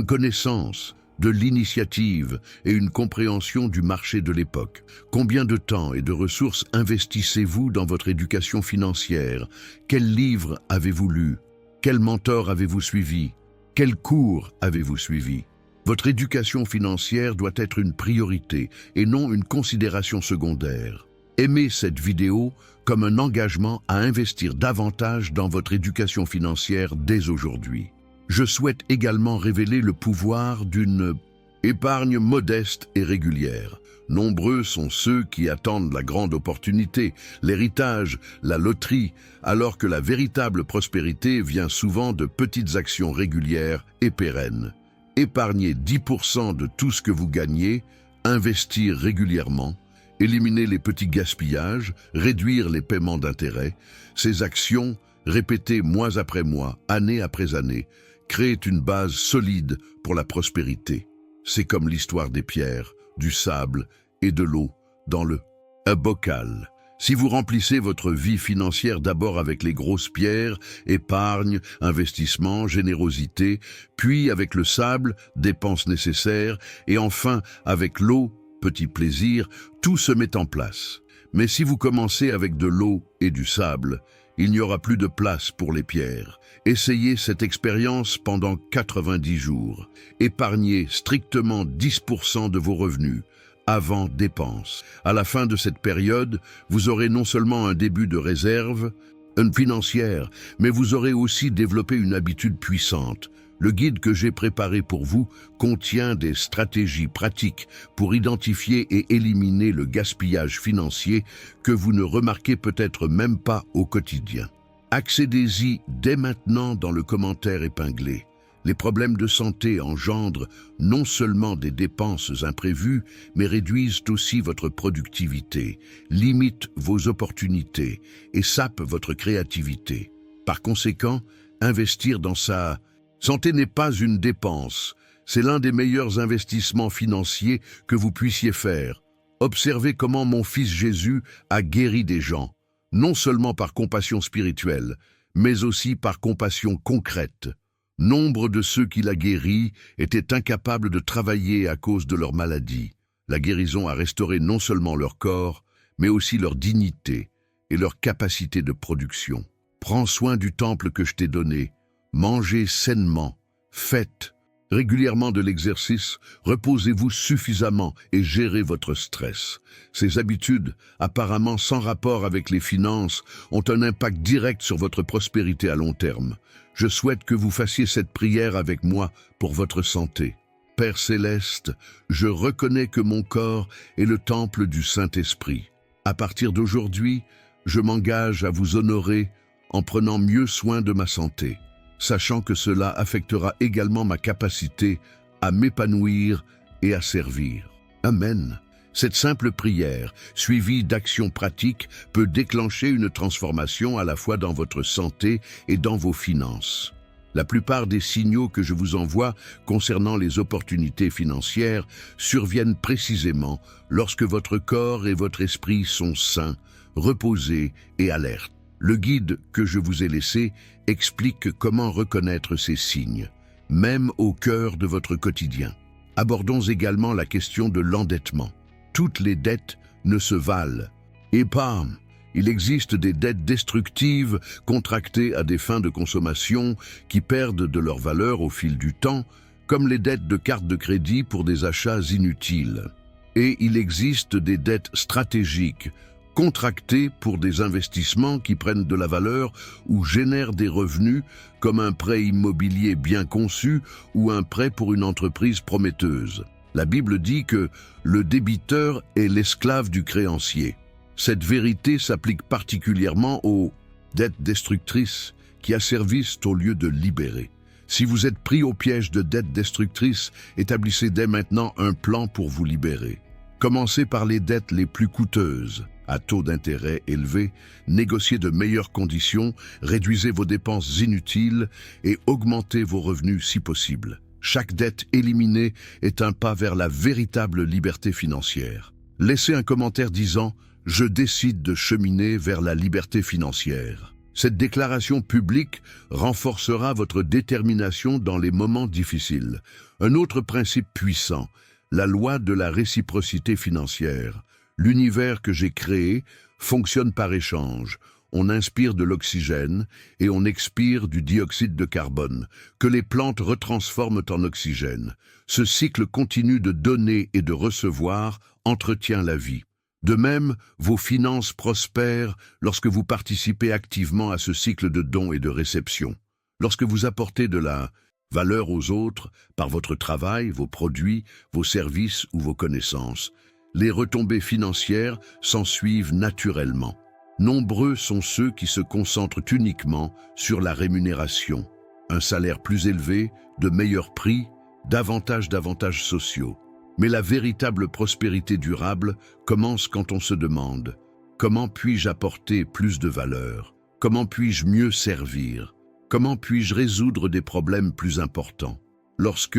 connaissances, de l'initiative et une compréhension du marché de l'époque. Combien de temps et de ressources investissez-vous dans votre éducation financière? Quels livres avez-vous lus? Quel mentor avez-vous suivi? Quels cours avez-vous suivis? Votre éducation financière doit être une priorité et non une considération secondaire. Aimez cette vidéo comme un engagement à investir davantage dans votre éducation financière dès aujourd'hui. je souhaite également révéler le pouvoir d'une épargne modeste et régulière. Nombreux sont ceux qui attendent la grande opportunité, l'héritage, la loterie, alors que la véritable prospérité vient souvent de petites actions régulières et pérennes. Épargnez 10% de tout ce que vous gagnez, investir régulièrement, éliminer les petits gaspillages, réduire les paiements d'intérêt. Ces actions, répétées mois après mois, année après année, créent une base solide pour la prospérité. C'est comme l'histoire des pierres, du sable et de l'eau dans le bocal. Si vous remplissez votre vie financière d'abord avec les grosses pierres, épargne, investissement, générosité, puis avec le sable, dépenses nécessaires, et enfin avec l'eau, petit plaisir, tout se met en place. Mais si vous commencez avec de l'eau et du sable, il n'y aura plus de place pour les pierres. Essayez cette expérience pendant 90 jours. Épargnez strictement 10% de vos revenus, avant dépenses. À la fin de cette période, vous aurez non seulement un début de réserve financière, mais vous aurez aussi développé une habitude puissante. Le guide que j'ai préparé pour vous contient des stratégies pratiques pour identifier et éliminer le gaspillage financier que vous ne remarquez peut-être même pas au quotidien. Accédez-y dès maintenant dans le commentaire épinglé. Les problèmes de santé engendrent non seulement des dépenses imprévues, mais réduisent aussi votre productivité, limitent vos opportunités et sapent votre créativité. Par conséquent, investir dans sa santé n'est pas une dépense, c'est l'un des meilleurs investissements financiers que vous puissiez faire. Observez comment mon fils Jésus a guéri des gens, non seulement par compassion spirituelle, mais aussi par compassion concrète. Nombre de ceux qu'il a guéris étaient incapables de travailler à cause de leur maladie. La guérison a restauré non seulement leur corps, mais aussi leur dignité et leur capacité de production. Prends soin du temple que je t'ai donné. Mangez sainement, faites régulièrement de l'exercice, reposez-vous suffisamment et gérez votre stress. Ces habitudes, apparemment sans rapport avec les finances, ont un impact direct sur votre prospérité à long terme. Je souhaite que vous fassiez cette prière avec moi pour votre santé. Père céleste, je reconnais que mon corps est le temple du Saint-Esprit. À partir d'aujourd'hui, je m'engage à vous honorer en prenant mieux soin de ma santé, sachant que cela affectera également ma capacité à m'épanouir et à servir. Amen. Cette simple prière, suivie d'actions pratiques, peut déclencher une transformation à la fois dans votre santé et dans vos finances. La plupart des signaux que je vous envoie concernant les opportunités financières surviennent précisément lorsque votre corps et votre esprit sont sains, reposés et alertes. Le guide que je vous ai laissé explique comment reconnaître ces signes, même au cœur de votre quotidien. Abordons également la question de l'endettement. Toutes les dettes ne se valent. Et bam, il existe des dettes destructives contractées à des fins de consommation qui perdent de leur valeur au fil du temps, comme les dettes de carte de crédit pour des achats inutiles. Et il existe des dettes stratégiques, contractées pour des investissements qui prennent de la valeur ou génèrent des revenus, comme un prêt immobilier bien conçu ou un prêt pour une entreprise prometteuse. La Bible dit que le débiteur est l'esclave du créancier. Cette vérité s'applique particulièrement aux dettes destructrices qui asservissent au lieu de libérer. Si vous êtes pris au piège de dettes destructrices, établissez dès maintenant un plan pour vous libérer. Commencez par les dettes les plus coûteuses, à taux d'intérêt élevé, négociez de meilleures conditions, réduisez vos dépenses inutiles et augmentez vos revenus si possible. Chaque dette éliminée est un pas vers la véritable liberté financière. Laissez un commentaire disant « Je décide de cheminer vers la liberté financière ». Cette déclaration publique renforcera votre détermination dans les moments difficiles. Un autre principe puissant, la loi de la réciprocité financière. L'univers que j'ai créé fonctionne par échange. On inspire de l'oxygène et on expire du dioxyde de carbone, que les plantes retransforment en oxygène. Ce cycle continu de donner et de recevoir entretient la vie. De même, vos finances prospèrent lorsque vous participez activement à ce cycle de dons et de réception. Lorsque vous apportez de la valeur aux autres par votre travail, vos produits, vos services ou vos connaissances. Les retombées financières s'ensuivent naturellement. Nombreux sont ceux qui se concentrent uniquement sur la rémunération. Un salaire plus élevé, de meilleurs prix, d'avantages sociaux. Mais la véritable prospérité durable commence quand on se demande « Comment puis-je apporter plus de valeur ? Comment puis-je mieux servir ? Comment puis-je résoudre des problèmes plus importants ?» Lorsque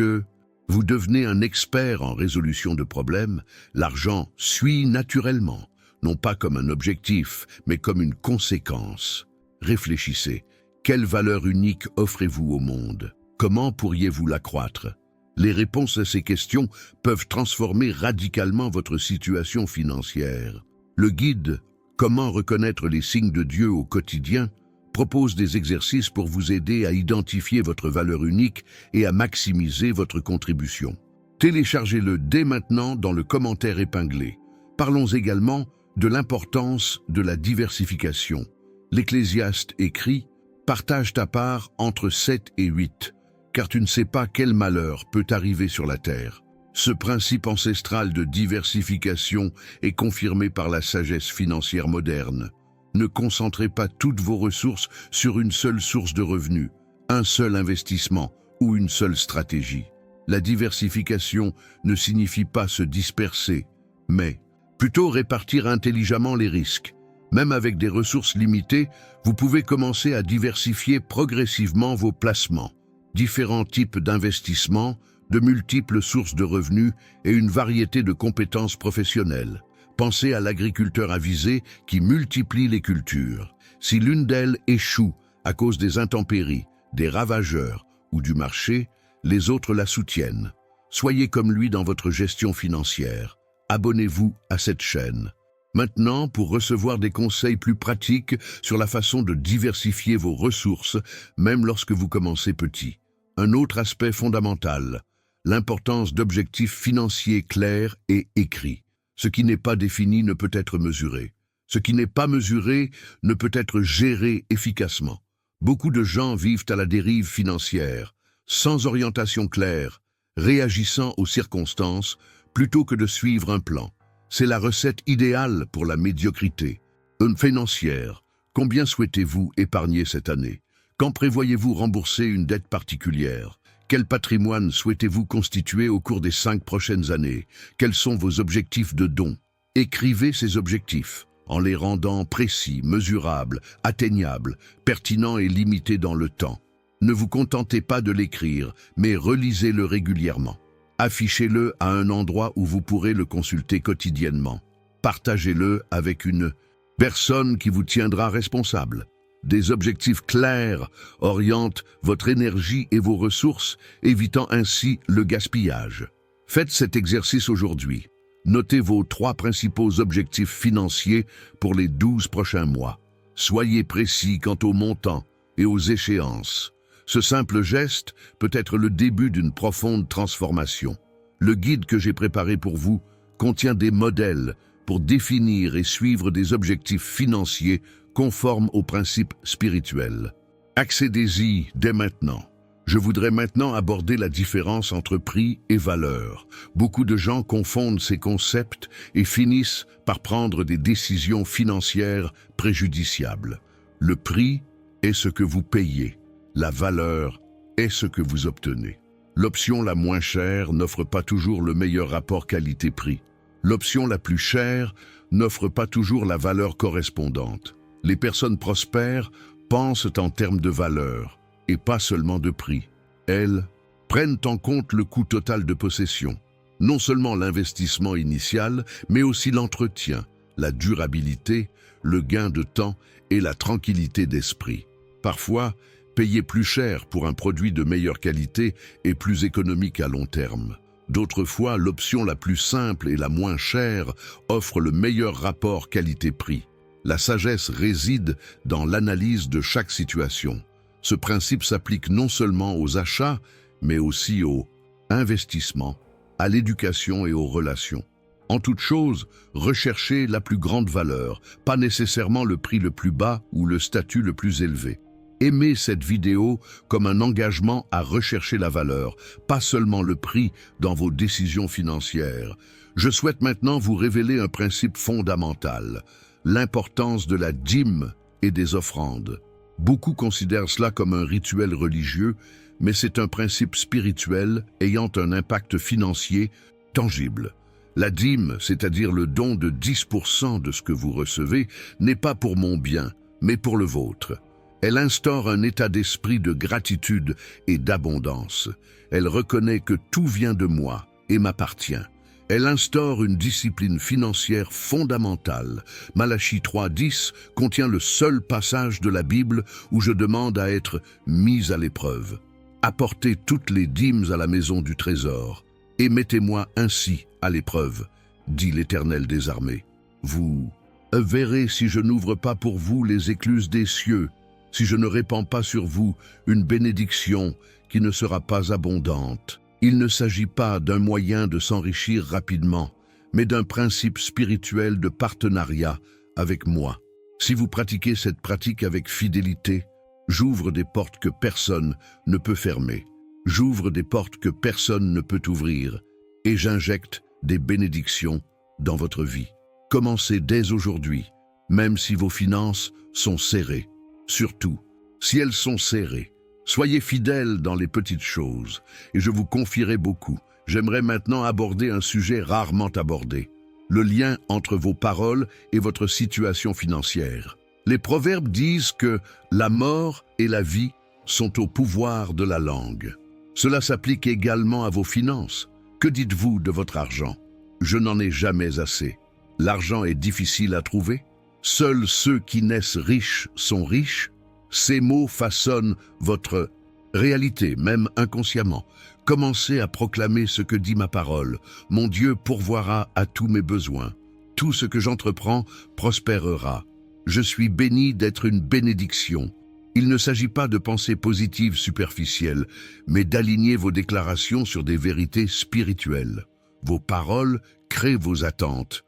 vous devenez un expert en résolution de problèmes, l'argent suit naturellement, non pas comme un objectif, mais comme une conséquence. Réfléchissez, quelle valeur unique offrez-vous au monde? Comment pourriez-vous l'accroître? Les réponses à ces questions peuvent transformer radicalement votre situation financière. Le guide « Comment reconnaître les signes de Dieu au quotidien » propose des exercices pour vous aider à identifier votre valeur unique et à maximiser votre contribution. Téléchargez-le dès maintenant dans le commentaire épinglé. Parlons également de l'importance de la diversification. L'Ecclésiaste écrit « Partage ta part entre 7 et 8, car tu ne sais pas quel malheur peut arriver sur la terre. » Ce principe ancestral de diversification est confirmé par la sagesse financière moderne. Ne concentrez pas toutes vos ressources sur une seule source de revenus, un seul investissement ou une seule stratégie. La diversification ne signifie pas se disperser, mais plutôt répartir intelligemment les risques. Même avec des ressources limitées, vous pouvez commencer à diversifier progressivement vos placements. Différents types d'investissements, de multiples sources de revenus et une variété de compétences professionnelles. Pensez à l'agriculteur avisé qui multiplie les cultures. Si l'une d'elles échoue à cause des intempéries, des ravageurs ou du marché, les autres la soutiennent. Soyez comme lui dans votre gestion financière. Abonnez-vous à cette chaîne. Maintenant, pour recevoir des conseils plus pratiques sur la façon de diversifier vos ressources, même lorsque vous commencez petit. Un autre aspect fondamental, l'importance d'objectifs financiers clairs et écrits. Ce qui n'est pas défini ne peut être mesuré. Ce qui n'est pas mesuré ne peut être géré efficacement. Beaucoup de gens vivent à la dérive financière, sans orientation claire, réagissant aux circonstances plutôt que de suivre un plan. C'est la recette idéale pour la médiocrité. Une financière, combien souhaitez-vous épargner cette année? Quand prévoyez-vous rembourser une dette particulière? Quel patrimoine souhaitez-vous constituer au cours des 5 prochaines années? Quels sont vos objectifs de dons? Écrivez ces objectifs, en les rendant précis, mesurables, atteignables, pertinents et limités dans le temps. Ne vous contentez pas de l'écrire, mais relisez-le régulièrement. Affichez-le à un endroit où vous pourrez le consulter quotidiennement. Partagez-le avec une personne qui vous tiendra responsable. Des objectifs clairs orientent votre énergie et vos ressources, évitant ainsi le gaspillage. Faites cet exercice aujourd'hui. Notez vos 3 principaux objectifs financiers pour les 12 prochains mois. Soyez précis quant au montant et aux échéances. Ce simple geste peut être le début d'une profonde transformation. Le guide que j'ai préparé pour vous contient des modèles pour définir et suivre des objectifs financiers conformes aux principes spirituels. Accédez-y dès maintenant. Je voudrais maintenant aborder la différence entre prix et valeur. Beaucoup de gens confondent ces concepts et finissent par prendre des décisions financières préjudiciables. Le prix est ce que vous payez. La valeur est ce que vous obtenez. L'option la moins chère n'offre pas toujours le meilleur rapport qualité-prix. L'option la plus chère n'offre pas toujours la valeur correspondante. Les personnes prospères pensent en termes de valeur et pas seulement de prix. Elles prennent en compte le coût total de possession, non seulement l'investissement initial, mais aussi l'entretien, la durabilité, le gain de temps et la tranquillité d'esprit. Parfois, payer plus cher pour un produit de meilleure qualité est plus économique à long terme. D'autres fois, l'option la plus simple et la moins chère offre le meilleur rapport qualité-prix. La sagesse réside dans l'analyse de chaque situation. Ce principe s'applique non seulement aux achats, mais aussi aux investissements, à l'éducation et aux relations. En toute chose, recherchez la plus grande valeur, pas nécessairement le prix le plus bas ou le statut le plus élevé. Aimez cette vidéo comme un engagement à rechercher la valeur, pas seulement le prix dans vos décisions financières. Je souhaite maintenant vous révéler un principe fondamental, l'importance de la dîme et des offrandes. Beaucoup considèrent cela comme un rituel religieux, mais c'est un principe spirituel ayant un impact financier tangible. La dîme, c'est-à-dire le don de 10% de ce que vous recevez, n'est pas pour mon bien, mais pour le vôtre. Elle instaure un état d'esprit de gratitude et d'abondance. Elle reconnaît que tout vient de moi et m'appartient. Elle instaure une discipline financière fondamentale. Malachie 3:10 contient le seul passage de la Bible où je demande à être mis à l'épreuve. Apportez toutes les dîmes à la maison du trésor et mettez-moi ainsi à l'épreuve, dit l'Éternel des armées. Vous verrez si je n'ouvre pas pour vous les écluses des cieux, si je ne répands pas sur vous une bénédiction qui ne sera pas abondante. Il ne s'agit pas d'un moyen de s'enrichir rapidement, mais d'un principe spirituel de partenariat avec moi. Si vous pratiquez cette pratique avec fidélité, j'ouvre des portes que personne ne peut fermer. J'ouvre des portes que personne ne peut ouvrir et j'injecte des bénédictions dans votre vie. Commencez dès aujourd'hui, même si vos finances sont serrées. Surtout, si elles sont serrées, soyez fidèles dans les petites choses et je vous confierai beaucoup. J'aimerais maintenant aborder un sujet rarement abordé, le lien entre vos paroles et votre situation financière. Les proverbes disent que la mort et la vie sont au pouvoir de la langue. Cela s'applique également à vos finances. Que dites-vous de votre argent? Je n'en ai jamais assez. L'argent est difficile à trouver. Seuls ceux qui naissent riches sont riches. Ces mots façonnent votre réalité, même inconsciemment. Commencez à proclamer ce que dit ma parole. Mon Dieu pourvoira à tous mes besoins. Tout ce que j'entreprends prospérera. Je suis béni d'être une bénédiction. Il ne s'agit pas de pensées positives superficielles, mais d'aligner vos déclarations sur des vérités spirituelles. Vos paroles créent vos attentes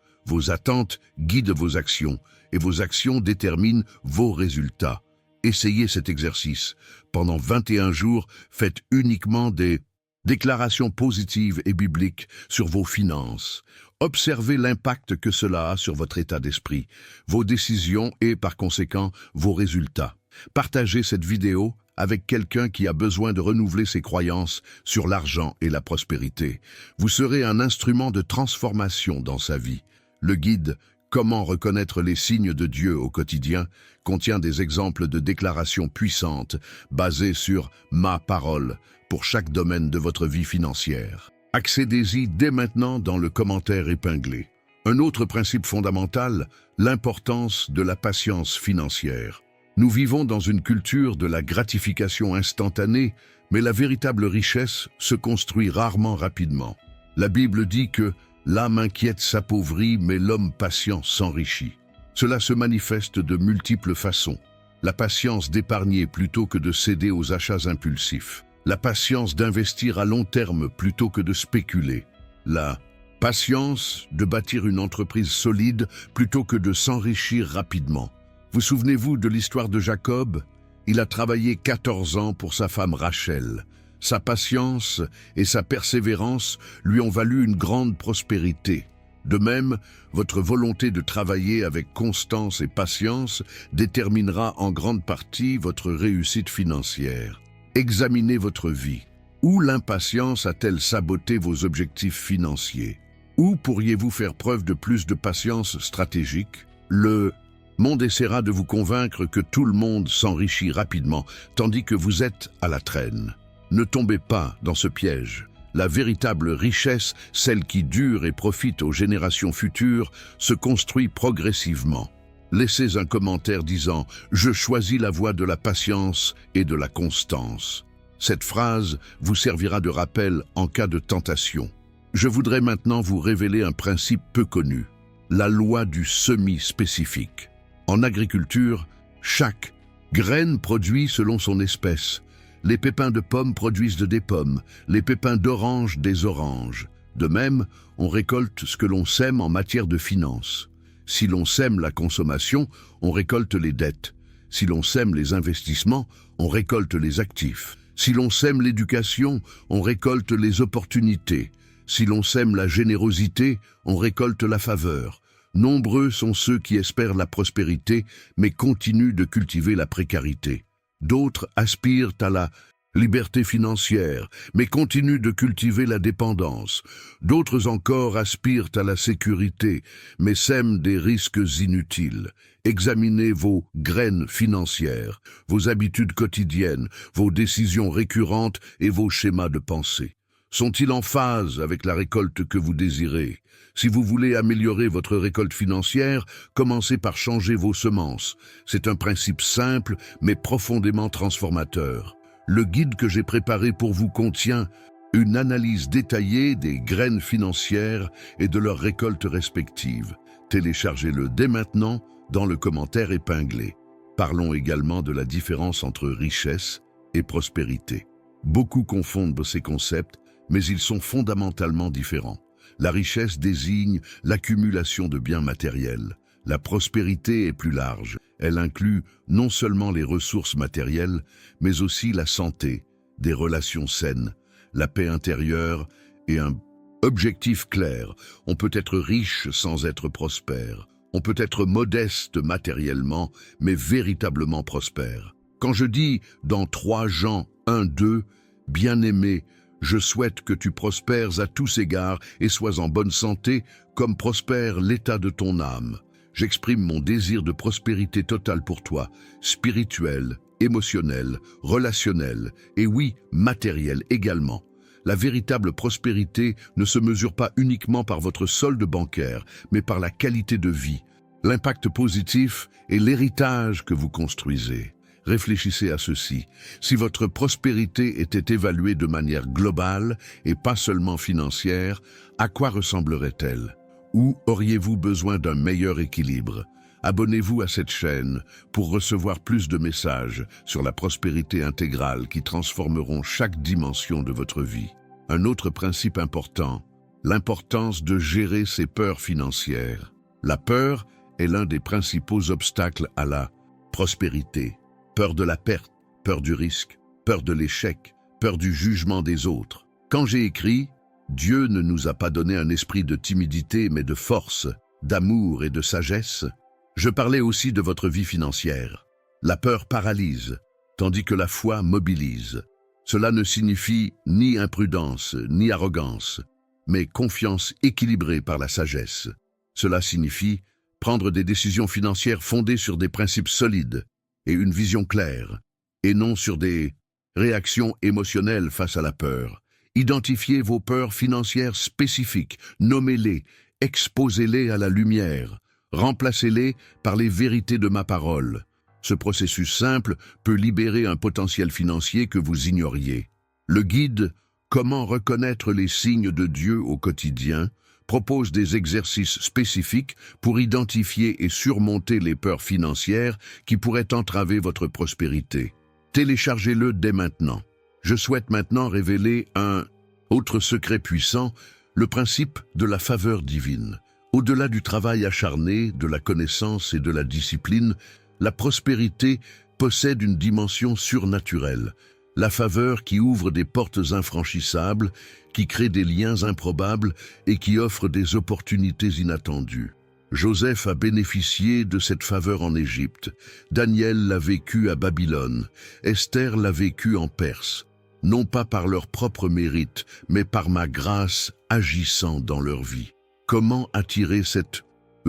guident vos actions, et vos actions déterminent vos résultats. Essayez cet exercice. Pendant 21 jours, faites uniquement des déclarations positives et bibliques sur vos finances. Observez l'impact que cela a sur votre état d'esprit, vos décisions et, par conséquent, vos résultats. Partagez cette vidéo avec quelqu'un qui a besoin de renouveler ses croyances sur l'argent et la prospérité. Vous serez un instrument de transformation dans sa vie. Le guide « Comment reconnaître les signes de Dieu au quotidien » contient des exemples de déclarations puissantes basées sur ma parole pour chaque domaine de votre vie financière. Accédez-y dès maintenant dans le commentaire épinglé. Un autre principe fondamental, l'importance de la patience financière. Nous vivons dans une culture de la gratification instantanée, mais la véritable richesse se construit rarement rapidement. La Bible dit que l'âme inquiète s'appauvrit, mais l'homme patient s'enrichit. Cela se manifeste de multiples façons. La patience d'épargner plutôt que de céder aux achats impulsifs. La patience d'investir à long terme plutôt que de spéculer. La patience de bâtir une entreprise solide plutôt que de s'enrichir rapidement. Vous souvenez-vous de l'histoire de Jacob? Il a travaillé 14 ans pour sa femme Rachel. Sa patience et sa persévérance lui ont valu une grande prospérité. De même, votre volonté de travailler avec constance et patience déterminera en grande partie votre réussite financière. Examinez votre vie. Où l'impatience a-t-elle saboté vos objectifs financiers? Où pourriez-vous faire preuve de plus de patience stratégique? Le monde essaiera de vous convaincre que tout le monde s'enrichit rapidement, tandis que vous êtes à la traîne. Ne tombez pas dans ce piège. La véritable richesse, celle qui dure et profite aux générations futures, se construit progressivement. Laissez un commentaire disant « Je choisis la voie de la patience et de la constance ». Cette phrase vous servira de rappel en cas de tentation. Je voudrais maintenant vous révéler un principe peu connu, la loi du semis spécifique. En agriculture, chaque graine produit selon son espèce. Les pépins de pommes produisent des pommes, les pépins d'orange des oranges. De même, on récolte ce que l'on sème en matière de finances. Si l'on sème la consommation, on récolte les dettes. Si l'on sème les investissements, on récolte les actifs. Si l'on sème l'éducation, on récolte les opportunités. Si l'on sème la générosité, on récolte la faveur. Nombreux sont ceux qui espèrent la prospérité, mais continuent de cultiver la précarité. D'autres aspirent à la liberté financière, mais continuent de cultiver la dépendance. D'autres encore aspirent à la sécurité, mais sèment des risques inutiles. Examinez vos graines financières, vos habitudes quotidiennes, vos décisions récurrentes et vos schémas de pensée. Sont-ils en phase avec la récolte que vous désirez? Si vous voulez améliorer votre récolte financière, commencez par changer vos semences. C'est un principe simple, mais profondément transformateur. Le guide que j'ai préparé pour vous contient une analyse détaillée des graines financières et de leurs récoltes respectives. Téléchargez-le dès maintenant dans le commentaire épinglé. Parlons également de la différence entre richesse et prospérité. Beaucoup confondent ces concepts, mais ils sont fondamentalement différents. La richesse désigne l'accumulation de biens matériels. La prospérité est plus large. Elle inclut non seulement les ressources matérielles, mais aussi la santé, des relations saines, la paix intérieure et un objectif clair. On peut être riche sans être prospère. On peut être modeste matériellement, mais véritablement prospère. Quand je dis dans 3 Jean 1-2, « Bien-aimé, je souhaite que tu prospères à tous égards et sois en bonne santé, comme prospère l'état de ton âme. » J'exprime mon désir de prospérité totale pour toi, spirituelle, émotionnelle, relationnelle et oui, matérielle également. La véritable prospérité ne se mesure pas uniquement par votre solde bancaire, mais par la qualité de vie, l'impact positif et l'héritage que vous construisez. Réfléchissez à ceci. Si votre prospérité était évaluée de manière globale et pas seulement financière, à quoi ressemblerait-elle? Où auriez-vous besoin d'un meilleur équilibre? Abonnez-vous à cette chaîne pour recevoir plus de messages sur la prospérité intégrale qui transformeront chaque dimension de votre vie. Un autre principe important, l'importance de gérer ses peurs financières. La peur est l'un des principaux obstacles à la prospérité. Peur de la perte, peur du risque, peur de l'échec, peur du jugement des autres. Quand j'ai écrit « Dieu ne nous a pas donné un esprit de timidité mais de force, d'amour et de sagesse », je parlais aussi de votre vie financière. La peur paralyse, tandis que la foi mobilise. Cela ne signifie ni imprudence ni arrogance, mais confiance équilibrée par la sagesse. Cela signifie prendre des décisions financières fondées sur des principes solides et une vision claire, et non sur des réactions émotionnelles face à la peur. Identifiez vos peurs financières spécifiques, nommez-les, exposez-les à la lumière, remplacez-les par les vérités de ma parole. Ce processus simple peut libérer un potentiel financier que vous ignoriez. Le guide « Comment reconnaître les signes de Dieu au quotidien » propose des exercices spécifiques pour identifier et surmonter les peurs financières qui pourraient entraver votre prospérité. Téléchargez-le dès maintenant. Je souhaite maintenant révéler un autre secret puissant, le principe de la faveur divine. Au-delà du travail acharné, de la connaissance et de la discipline, la prospérité possède une dimension surnaturelle. La faveur qui ouvre des portes infranchissables, qui crée des liens improbables et qui offre des opportunités inattendues. Joseph a bénéficié de cette faveur en Égypte. Daniel l'a vécu à Babylone. Esther l'a vécu en Perse. Non pas par leur propre mérite, mais par ma grâce agissant dans leur vie. Comment attirer cette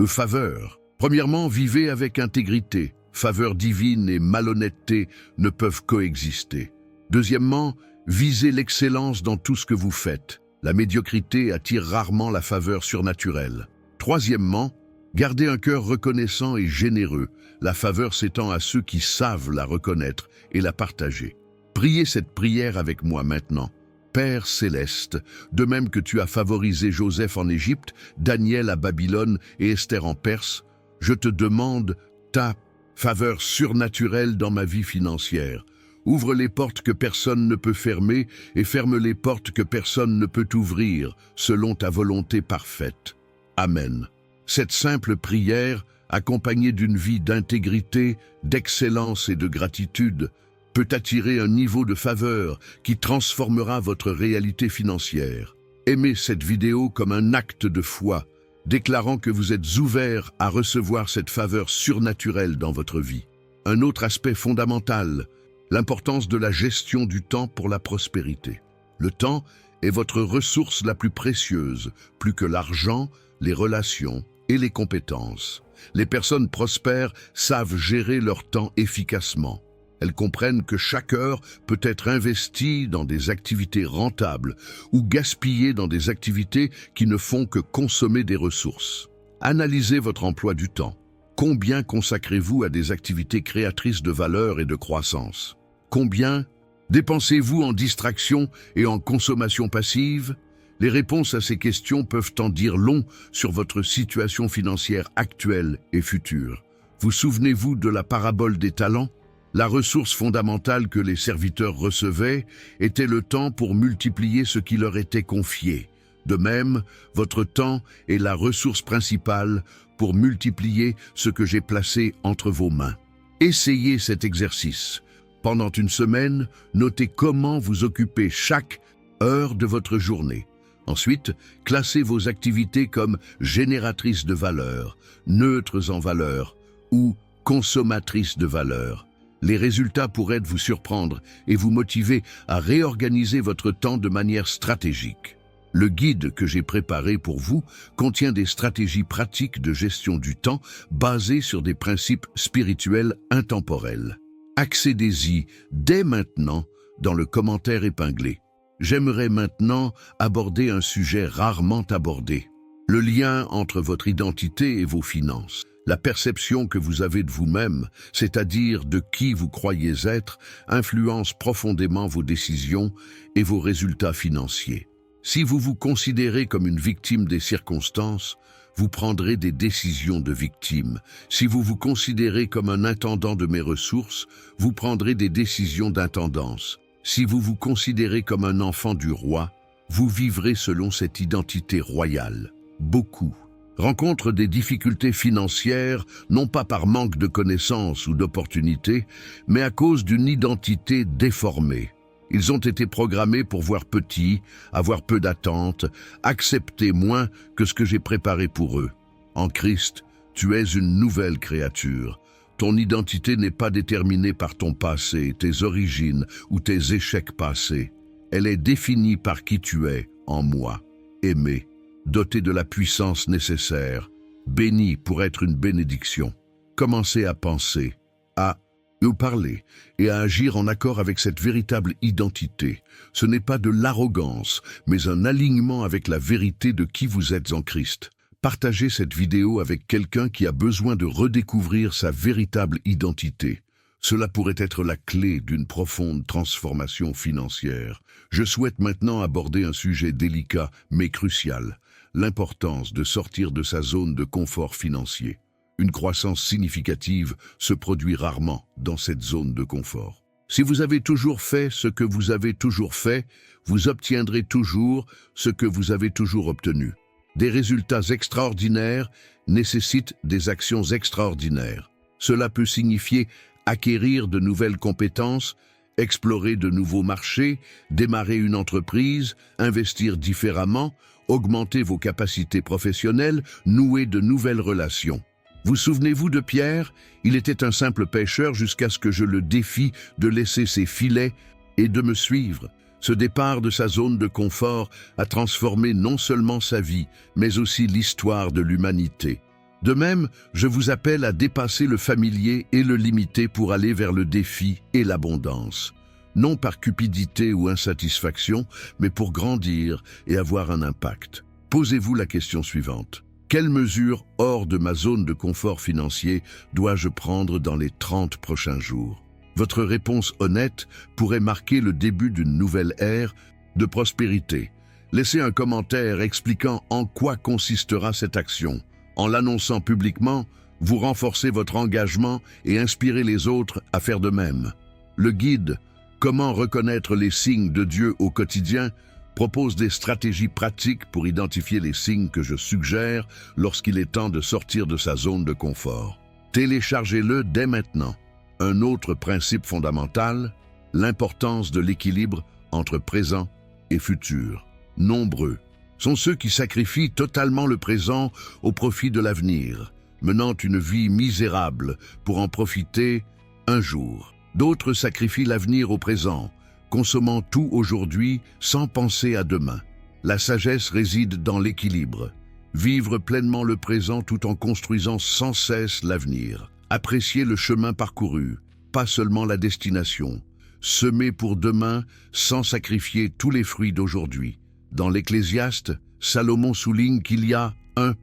faveur? Premièrement, vivez avec intégrité. Faveur divine et malhonnêteté ne peuvent coexister. Deuxièmement, visez l'excellence dans tout ce que vous faites. La médiocrité attire rarement la faveur surnaturelle. Troisièmement, gardez un cœur reconnaissant et généreux. La faveur s'étend à ceux qui savent la reconnaître et la partager. Priez cette prière avec moi maintenant. Père céleste, de même que tu as favorisé Joseph en Égypte, Daniel à Babylone et Esther en Perse, je te demande ta faveur surnaturelle dans ma vie financière. Ouvre les portes que personne ne peut fermer et ferme les portes que personne ne peut ouvrir, selon ta volonté parfaite. Amen. Cette simple prière accompagné d'une vie d'intégrité, d'excellence et de gratitude, peut attirer un niveau de faveur qui transformera votre réalité financière. Aimez cette vidéo comme un acte de foi, déclarant que vous êtes ouvert à recevoir cette faveur surnaturelle dans votre vie. Un autre aspect fondamental, l'importance de la gestion du temps pour la prospérité. Le temps est votre ressource la plus précieuse, plus que l'argent, les relations et les compétences. Les personnes prospères savent gérer leur temps efficacement. Elles comprennent que chaque heure peut être investie dans des activités rentables ou gaspillée dans des activités qui ne font que consommer des ressources. Analysez votre emploi du temps. Combien consacrez-vous à des activités créatrices de valeur et de croissance? Combien dépensez-vous en distraction et en consommation passive? Les réponses à ces questions peuvent en dire long sur votre situation financière actuelle et future. Vous souvenez-vous de la parabole des talents? La ressource fondamentale que les serviteurs recevaient était le temps pour multiplier ce qui leur était confié. De même, votre temps est la ressource principale pour multiplier ce que j'ai placé entre vos mains. Essayez cet exercice. Pendant une semaine, notez comment vous occupez chaque heure de votre journée. Ensuite, classez vos activités comme génératrices de valeur, neutres en valeur ou consommatrices de valeur. Les résultats pourraient vous surprendre et vous motiver à réorganiser votre temps de manière stratégique. Le guide que j'ai préparé pour vous contient des stratégies pratiques de gestion du temps basées sur des principes spirituels intemporels. Accédez-y dès maintenant dans le commentaire épinglé. J'aimerais maintenant aborder un sujet rarement abordé. Le lien entre votre identité et vos finances. La perception que vous avez de vous-même, c'est-à-dire de qui vous croyez être, influence profondément vos décisions et vos résultats financiers. Si vous vous considérez comme une victime des circonstances, vous prendrez des décisions de victime. Si vous vous considérez comme un intendant de mes ressources, vous prendrez des décisions d'intendance. Si vous vous considérez comme un enfant du roi, vous vivrez selon cette identité royale. Beaucoup rencontrent des difficultés financières, non pas par manque de connaissances ou d'opportunités, mais à cause d'une identité déformée. Ils ont été programmés pour voir petit, avoir peu d'attentes, accepter moins que ce que j'ai préparé pour eux. En Christ, tu es une nouvelle créature. Ton identité n'est pas déterminée par ton passé, tes origines ou tes échecs passés. Elle est définie par qui tu es en moi, aimé, doté de la puissance nécessaire, béni pour être une bénédiction. Commencez à penser, à nous parler et à agir en accord avec cette véritable identité. Ce n'est pas de l'arrogance, mais un alignement avec la vérité de qui vous êtes en Christ. Partagez cette vidéo avec quelqu'un qui a besoin de redécouvrir sa véritable identité. Cela pourrait être la clé d'une profonde transformation financière. Je souhaite maintenant aborder un sujet délicat mais crucial, l'importance de sortir de sa zone de confort financier. Une croissance significative se produit rarement dans cette zone de confort. Si vous avez toujours fait ce que vous avez toujours fait, vous obtiendrez toujours ce que vous avez toujours obtenu. Des résultats extraordinaires nécessitent des actions extraordinaires. Cela peut signifier acquérir de nouvelles compétences, explorer de nouveaux marchés, démarrer une entreprise, investir différemment, augmenter vos capacités professionnelles, nouer de nouvelles relations. Vous souvenez-vous de Pierre? Il était un simple pêcheur jusqu'à ce que je le défie de laisser ses filets et de me suivre. Ce départ de sa zone de confort a transformé non seulement sa vie, mais aussi l'histoire de l'humanité. De même, je vous appelle à dépasser le familier et le limité pour aller vers le défi et l'abondance. Non par cupidité ou insatisfaction, mais pour grandir et avoir un impact. Posez-vous la question suivante. Quelles mesures hors de ma zone de confort financier dois-je prendre dans les 30 prochains jours? Votre réponse honnête pourrait marquer le début d'une nouvelle ère de prospérité. Laissez un commentaire expliquant en quoi consistera cette action. En l'annonçant publiquement, vous renforcez votre engagement et inspirez les autres à faire de même. Le guide « Comment reconnaître les signes de Dieu au quotidien » propose des stratégies pratiques pour identifier les signes que je suggère lorsqu'il est temps de sortir de sa zone de confort. Téléchargez-le dès maintenant. Un autre principe fondamental, l'importance de l'équilibre entre présent et futur. Nombreux sont ceux qui sacrifient totalement le présent au profit de l'avenir, menant une vie misérable pour en profiter un jour. D'autres sacrifient l'avenir au présent, consommant tout aujourd'hui sans penser à demain. La sagesse réside dans l'équilibre. Vivre pleinement le présent tout en construisant sans cesse l'avenir. Apprécier le chemin parcouru, pas seulement la destination. Semer pour demain sans sacrifier tous les fruits d'aujourd'hui. Dans l'Ecclésiaste, Salomon souligne qu'il y a un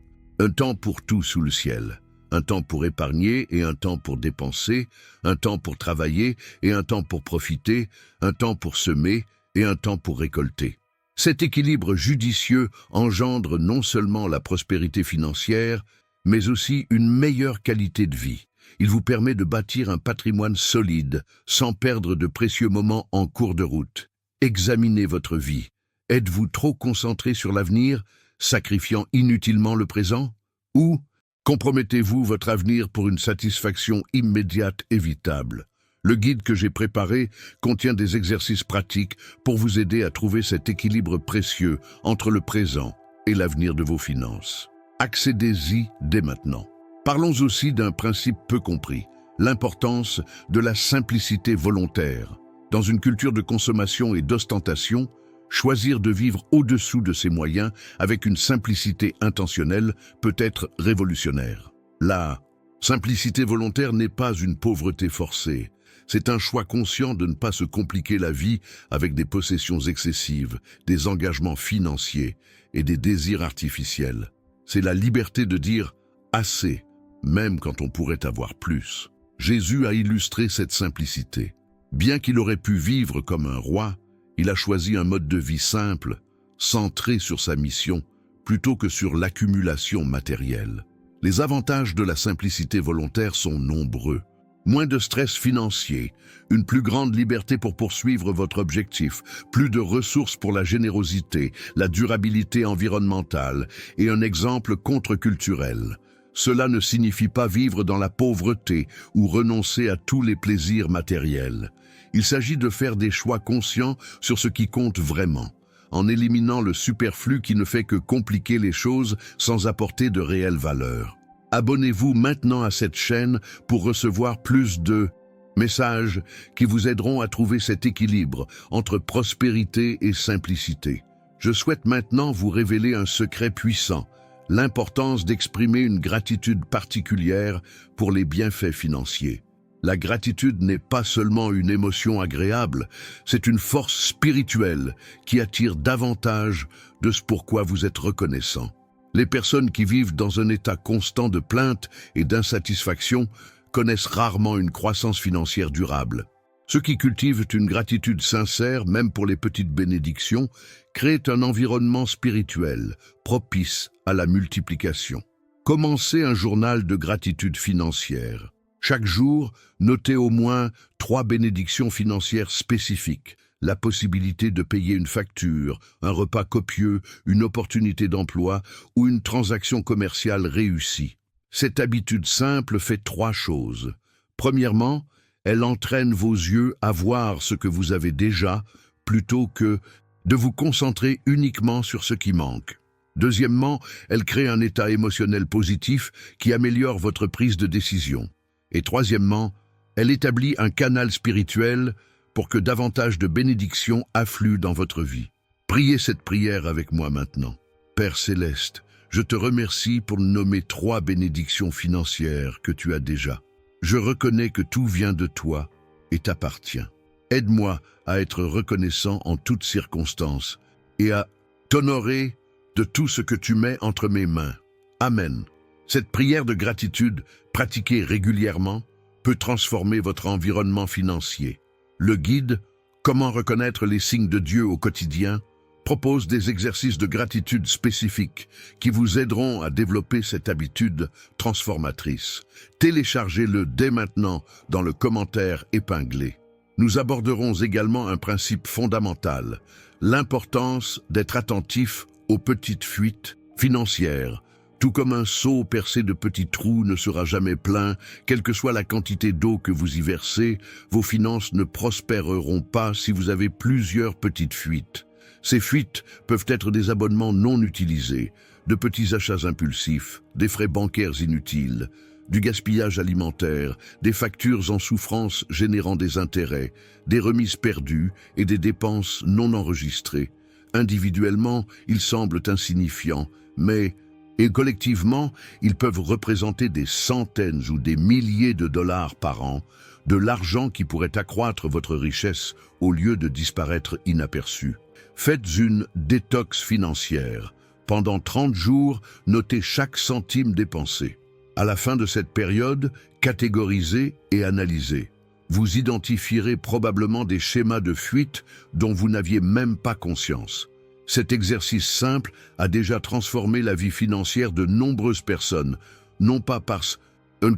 temps pour tout sous le ciel. Un temps pour épargner et un temps pour dépenser, un temps pour travailler et un temps pour profiter, un temps pour semer et un temps pour récolter. Cet équilibre judicieux engendre non seulement la prospérité financière, mais aussi une meilleure qualité de vie. Il vous permet de bâtir un patrimoine solide, sans perdre de précieux moments en cours de route. Examinez votre vie. Êtes-vous trop concentré sur l'avenir, sacrifiant inutilement le présent? Ou compromettez-vous votre avenir pour une satisfaction immédiate évitable? Le guide que j'ai préparé contient des exercices pratiques pour vous aider à trouver cet équilibre précieux entre le présent et l'avenir de vos finances. Accédez-y dès maintenant. Parlons aussi d'un principe peu compris, l'importance de la simplicité volontaire. Dans une culture de consommation et d'ostentation, choisir de vivre au-dessous de ses moyens avec une simplicité intentionnelle peut être révolutionnaire. La simplicité volontaire n'est pas une pauvreté forcée. C'est un choix conscient de ne pas se compliquer la vie avec des possessions excessives, des engagements financiers et des désirs artificiels. C'est la liberté de dire « assez », même quand on pourrait avoir plus. Jésus a illustré cette simplicité. Bien qu'il aurait pu vivre comme un roi, il a choisi un mode de vie simple, centré sur sa mission, plutôt que sur l'accumulation matérielle. Les avantages de la simplicité volontaire sont nombreux. Moins de stress financier, une plus grande liberté pour poursuivre votre objectif, plus de ressources pour la générosité, la durabilité environnementale et un exemple contre-culturel. Cela ne signifie pas vivre dans la pauvreté ou renoncer à tous les plaisirs matériels. Il s'agit de faire des choix conscients sur ce qui compte vraiment, en éliminant le superflu qui ne fait que compliquer les choses sans apporter de réelle valeur. Abonnez-vous maintenant à cette chaîne pour recevoir plus de messages qui vous aideront à trouver cet équilibre entre prospérité et simplicité. Je souhaite maintenant vous révéler un secret puissant, l'importance d'exprimer une gratitude particulière pour les bienfaits financiers. La gratitude n'est pas seulement une émotion agréable, c'est une force spirituelle qui attire davantage de ce pourquoi vous êtes reconnaissant. Les personnes qui vivent dans un état constant de plainte et d'insatisfaction connaissent rarement une croissance financière durable. Ceux qui cultivent une gratitude sincère, même pour les petites bénédictions, créent un environnement spirituel propice à la multiplication. Commencez un journal de gratitude financière. Chaque jour, notez au moins 3 bénédictions financières spécifiques. La possibilité de payer une facture, un repas copieux, une opportunité d'emploi ou une transaction commerciale réussie. Cette habitude simple fait 3 choses. Premièrement, elle entraîne vos yeux à voir ce que vous avez déjà, plutôt que de vous concentrer uniquement sur ce qui manque. Deuxièmement, elle crée un état émotionnel positif qui améliore votre prise de décision. Et troisièmement, elle établit un canal spirituel pour que davantage de bénédictions affluent dans votre vie. Priez cette prière avec moi maintenant. Père Céleste, je te remercie pour nommer 3 bénédictions financières que tu as déjà. Je reconnais que tout vient de toi et t'appartient. Aide-moi à être reconnaissant en toutes circonstances et à t'honorer de tout ce que tu mets entre mes mains. Amen. Cette prière de gratitude, pratiquée régulièrement, peut transformer votre environnement financier. Le guide « Comment reconnaître les signes de Dieu au quotidien » propose des exercices de gratitude spécifiques qui vous aideront à développer cette habitude transformatrice. Téléchargez-le dès maintenant dans le commentaire épinglé. Nous aborderons également un principe fondamental, l'importance d'être attentif aux petites fuites financières. Tout comme un seau percé de petits trous ne sera jamais plein, quelle que soit la quantité d'eau que vous y versez, vos finances ne prospéreront pas si vous avez plusieurs petites fuites. Ces fuites peuvent être des abonnements non utilisés, de petits achats impulsifs, des frais bancaires inutiles, du gaspillage alimentaire, des factures en souffrance générant des intérêts, des remises perdues et des dépenses non enregistrées. Individuellement, ils semblent insignifiants, mais collectivement, ils peuvent représenter des centaines ou des milliers de dollars par an, de l'argent qui pourrait accroître votre richesse au lieu de disparaître inaperçu. Faites une détox financière. Pendant 30 jours, notez chaque centime dépensé. À la fin de cette période, catégorisez et analysez. Vous identifierez probablement des schémas de fuite dont vous n'aviez même pas conscience. Cet exercice simple a déjà transformé la vie financière de nombreuses personnes, non pas parce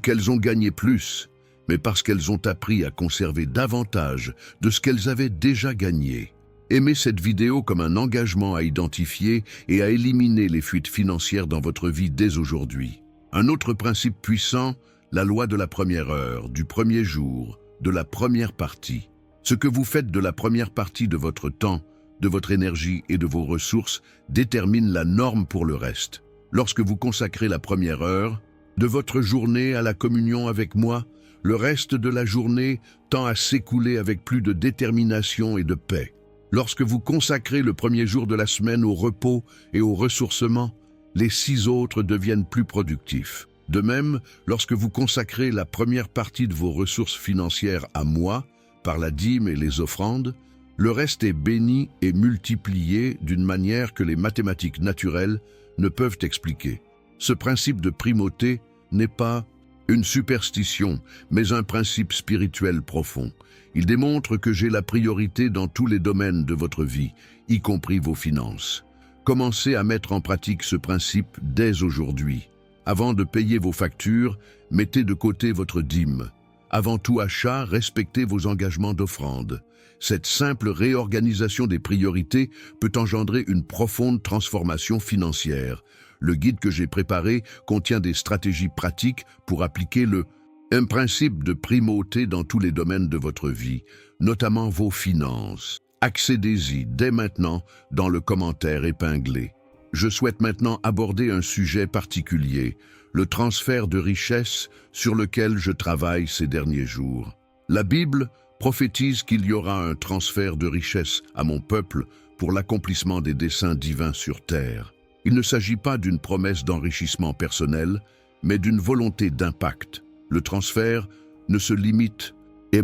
qu'elles ont gagné plus, mais parce qu'elles ont appris à conserver davantage de ce qu'elles avaient déjà gagné. Aimez cette vidéo comme un engagement à identifier et à éliminer les fuites financières dans votre vie dès aujourd'hui. Un autre principe puissant, la loi de la première heure, du premier jour, de la première partie. Ce que vous faites de la première partie de votre temps, de votre énergie et de vos ressources détermine la norme pour le reste. Lorsque vous consacrez la première heure de votre journée à la communion avec moi, le reste de la journée tend à s'écouler avec plus de détermination et de paix. Lorsque vous consacrez le premier jour de la semaine au repos et au ressourcement, les 6 autres deviennent plus productifs. De même, lorsque vous consacrez la première partie de vos ressources financières à moi, par la dîme et les offrandes, le reste est béni et multiplié d'une manière que les mathématiques naturelles ne peuvent expliquer. Ce principe de primauté n'est pas une superstition, mais un principe spirituel profond. Il démontre que j'ai la priorité dans tous les domaines de votre vie, y compris vos finances. Commencez à mettre en pratique ce principe dès aujourd'hui. Avant de payer vos factures, mettez de côté votre dîme. Avant tout achat, respectez vos engagements d'offrande. Cette simple réorganisation des priorités peut engendrer une profonde transformation financière. Le guide que j'ai préparé contient des stratégies pratiques pour appliquer un principe de primauté dans tous les domaines de votre vie, notamment vos finances. Accédez-y dès maintenant dans le commentaire épinglé. Je souhaite maintenant aborder un sujet particulier, le transfert de richesse sur lequel je travaille ces derniers jours. La Bible prophétise qu'il y aura un transfert de richesse à mon peuple pour l'accomplissement des desseins divins sur terre. Il ne s'agit pas d'une promesse d'enrichissement personnel, mais d'une volonté d'impact. Le transfert ne se limite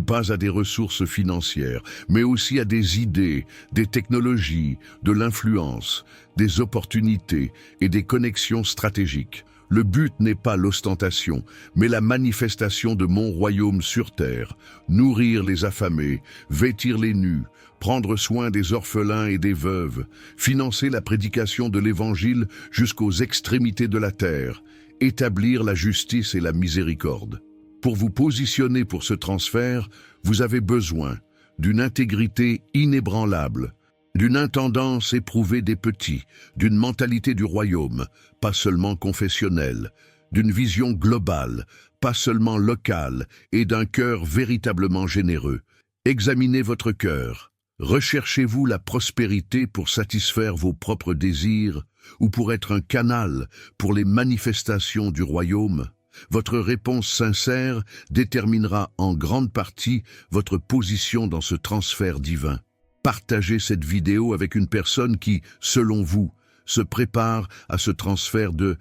pas à des ressources financières, mais aussi à des idées, des technologies, de l'influence, des opportunités et des connexions stratégiques. Le but n'est pas l'ostentation, mais la manifestation de mon royaume sur terre, nourrir les affamés, vêtir les nus, prendre soin des orphelins et des veuves, financer la prédication de l'Évangile jusqu'aux extrémités de la terre, établir la justice et la miséricorde. Pour vous positionner pour ce transfert, vous avez besoin d'une intégrité inébranlable, d'une intendance éprouvée des petits, d'une mentalité du royaume, pas seulement confessionnelle, d'une vision globale, pas seulement locale, et d'un cœur véritablement généreux. Examinez votre cœur. Recherchez-vous la prospérité pour satisfaire vos propres désirs ou pour être un canal pour les manifestations du royaume? Votre réponse sincère déterminera en grande partie votre position dans ce transfert divin. Partagez cette vidéo avec une personne qui, selon vous, se prépare à ce transfert de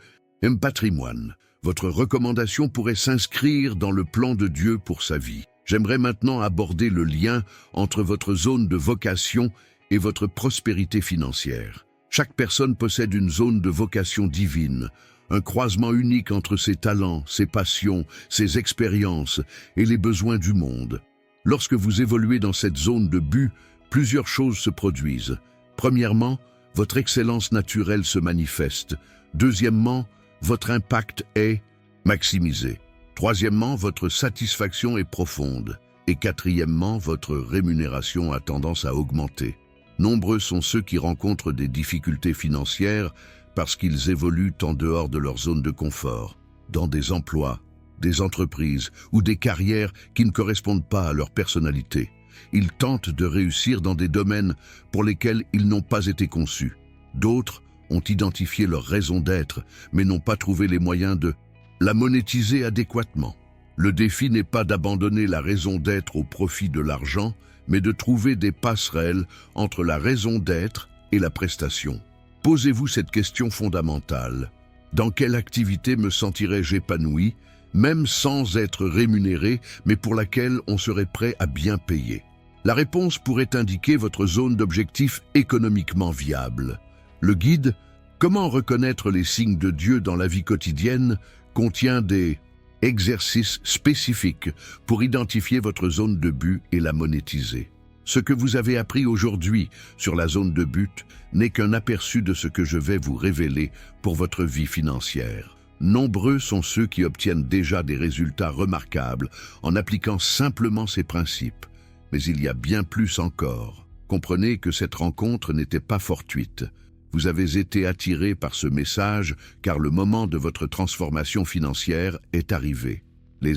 patrimoine. Votre recommandation pourrait s'inscrire dans le plan de Dieu pour sa vie. J'aimerais maintenant aborder le lien entre votre zone de vocation et votre prospérité financière. Chaque personne possède une zone de vocation divine, un croisement unique entre ses talents, ses passions, ses expériences et les besoins du monde. Lorsque vous évoluez dans cette zone de but, plusieurs choses se produisent. Premièrement, votre excellence naturelle se manifeste. Deuxièmement, votre impact est maximisé. Troisièmement, votre satisfaction est profonde. Et quatrièmement, votre rémunération a tendance à augmenter. Nombreux sont ceux qui rencontrent des difficultés financières parce qu'ils évoluent en dehors de leur zone de confort, dans des emplois, des entreprises ou des carrières qui ne correspondent pas à leur personnalité. Ils tentent de réussir dans des domaines pour lesquels ils n'ont pas été conçus. D'autres ont identifié leur raison d'être, mais n'ont pas trouvé les moyens de la monétiser adéquatement. Le défi n'est pas d'abandonner la raison d'être au profit de l'argent, mais de trouver des passerelles entre la raison d'être et la prestation. Posez-vous cette question fondamentale. Dans quelle activité me sentirais-je épanoui, même sans être rémunéré, mais pour laquelle on serait prêt à bien payer? La réponse pourrait indiquer votre zone d'objectif économiquement viable. Le guide « Comment reconnaître les signes de Dieu dans la vie quotidienne » contient des exercices spécifiques pour identifier votre zone de but et la monétiser. Ce que vous avez appris aujourd'hui sur la zone de but n'est qu'un aperçu de ce que je vais vous révéler pour votre vie financière. Nombreux sont ceux qui obtiennent déjà des résultats remarquables en appliquant simplement ces principes. Mais il y a bien plus encore. Comprenez que cette rencontre n'était pas fortuite. Vous avez été attiré par ce message car le moment de votre transformation financière est arrivé. Les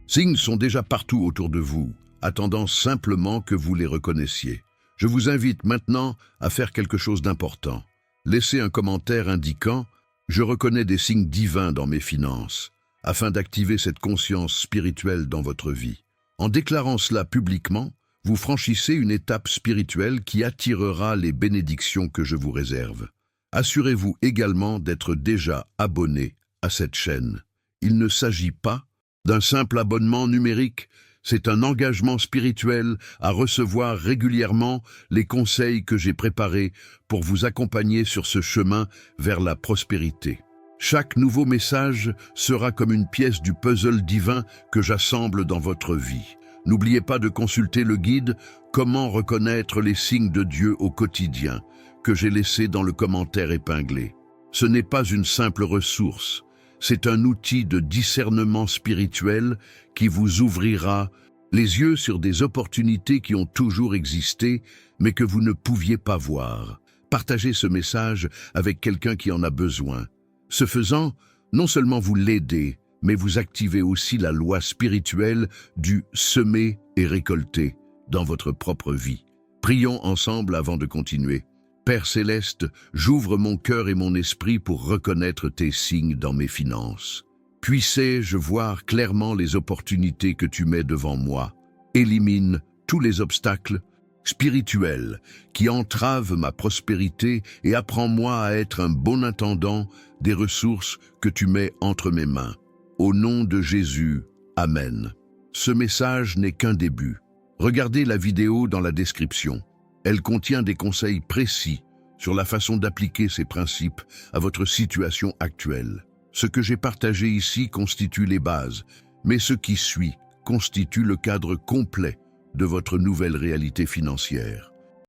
signes sont déjà partout autour de vous, attendant simplement que vous les reconnaissiez. Je vous invite maintenant à faire quelque chose d'important. Laissez un commentaire indiquant « Je reconnais des signes divins dans mes finances » afin d'activer cette conscience spirituelle dans votre vie. En déclarant cela publiquement, vous franchissez une étape spirituelle qui attirera les bénédictions que je vous réserve. Assurez-vous également d'être déjà abonné à cette chaîne. Il ne s'agit pas d'un simple abonnement numérique, c'est un engagement spirituel à recevoir régulièrement les conseils que j'ai préparés pour vous accompagner sur ce chemin vers la prospérité. Chaque nouveau message sera comme une pièce du puzzle divin que j'assemble dans votre vie. N'oubliez pas de consulter le guide « Comment reconnaître les signes de Dieu au quotidien » que j'ai laissé dans le commentaire épinglé. Ce n'est pas une simple ressource, c'est un outil de discernement spirituel qui vous ouvrira les yeux sur des opportunités qui ont toujours existé, mais que vous ne pouviez pas voir. Partagez ce message avec quelqu'un qui en a besoin. Ce faisant, non seulement vous l'aidez, mais vous activez aussi la loi spirituelle du « semer et récolter » dans votre propre vie. Prions ensemble avant de continuer. Père Céleste, j'ouvre mon cœur et mon esprit pour reconnaître tes signes dans mes finances. Puissais-je voir clairement les opportunités que tu mets devant moi. Élimine tous les obstacles spirituels qui entravent ma prospérité et apprends-moi à être un bon intendant des ressources que tu mets entre mes mains. Au nom de Jésus, Amen. Ce message n'est qu'un début. Regardez la vidéo dans la description. Elle contient des conseils précis sur la façon d'appliquer ces principes à votre situation actuelle. Ce que j'ai partagé ici constitue les bases, mais ce qui suit constitue le cadre complet de votre nouvelle réalité financière.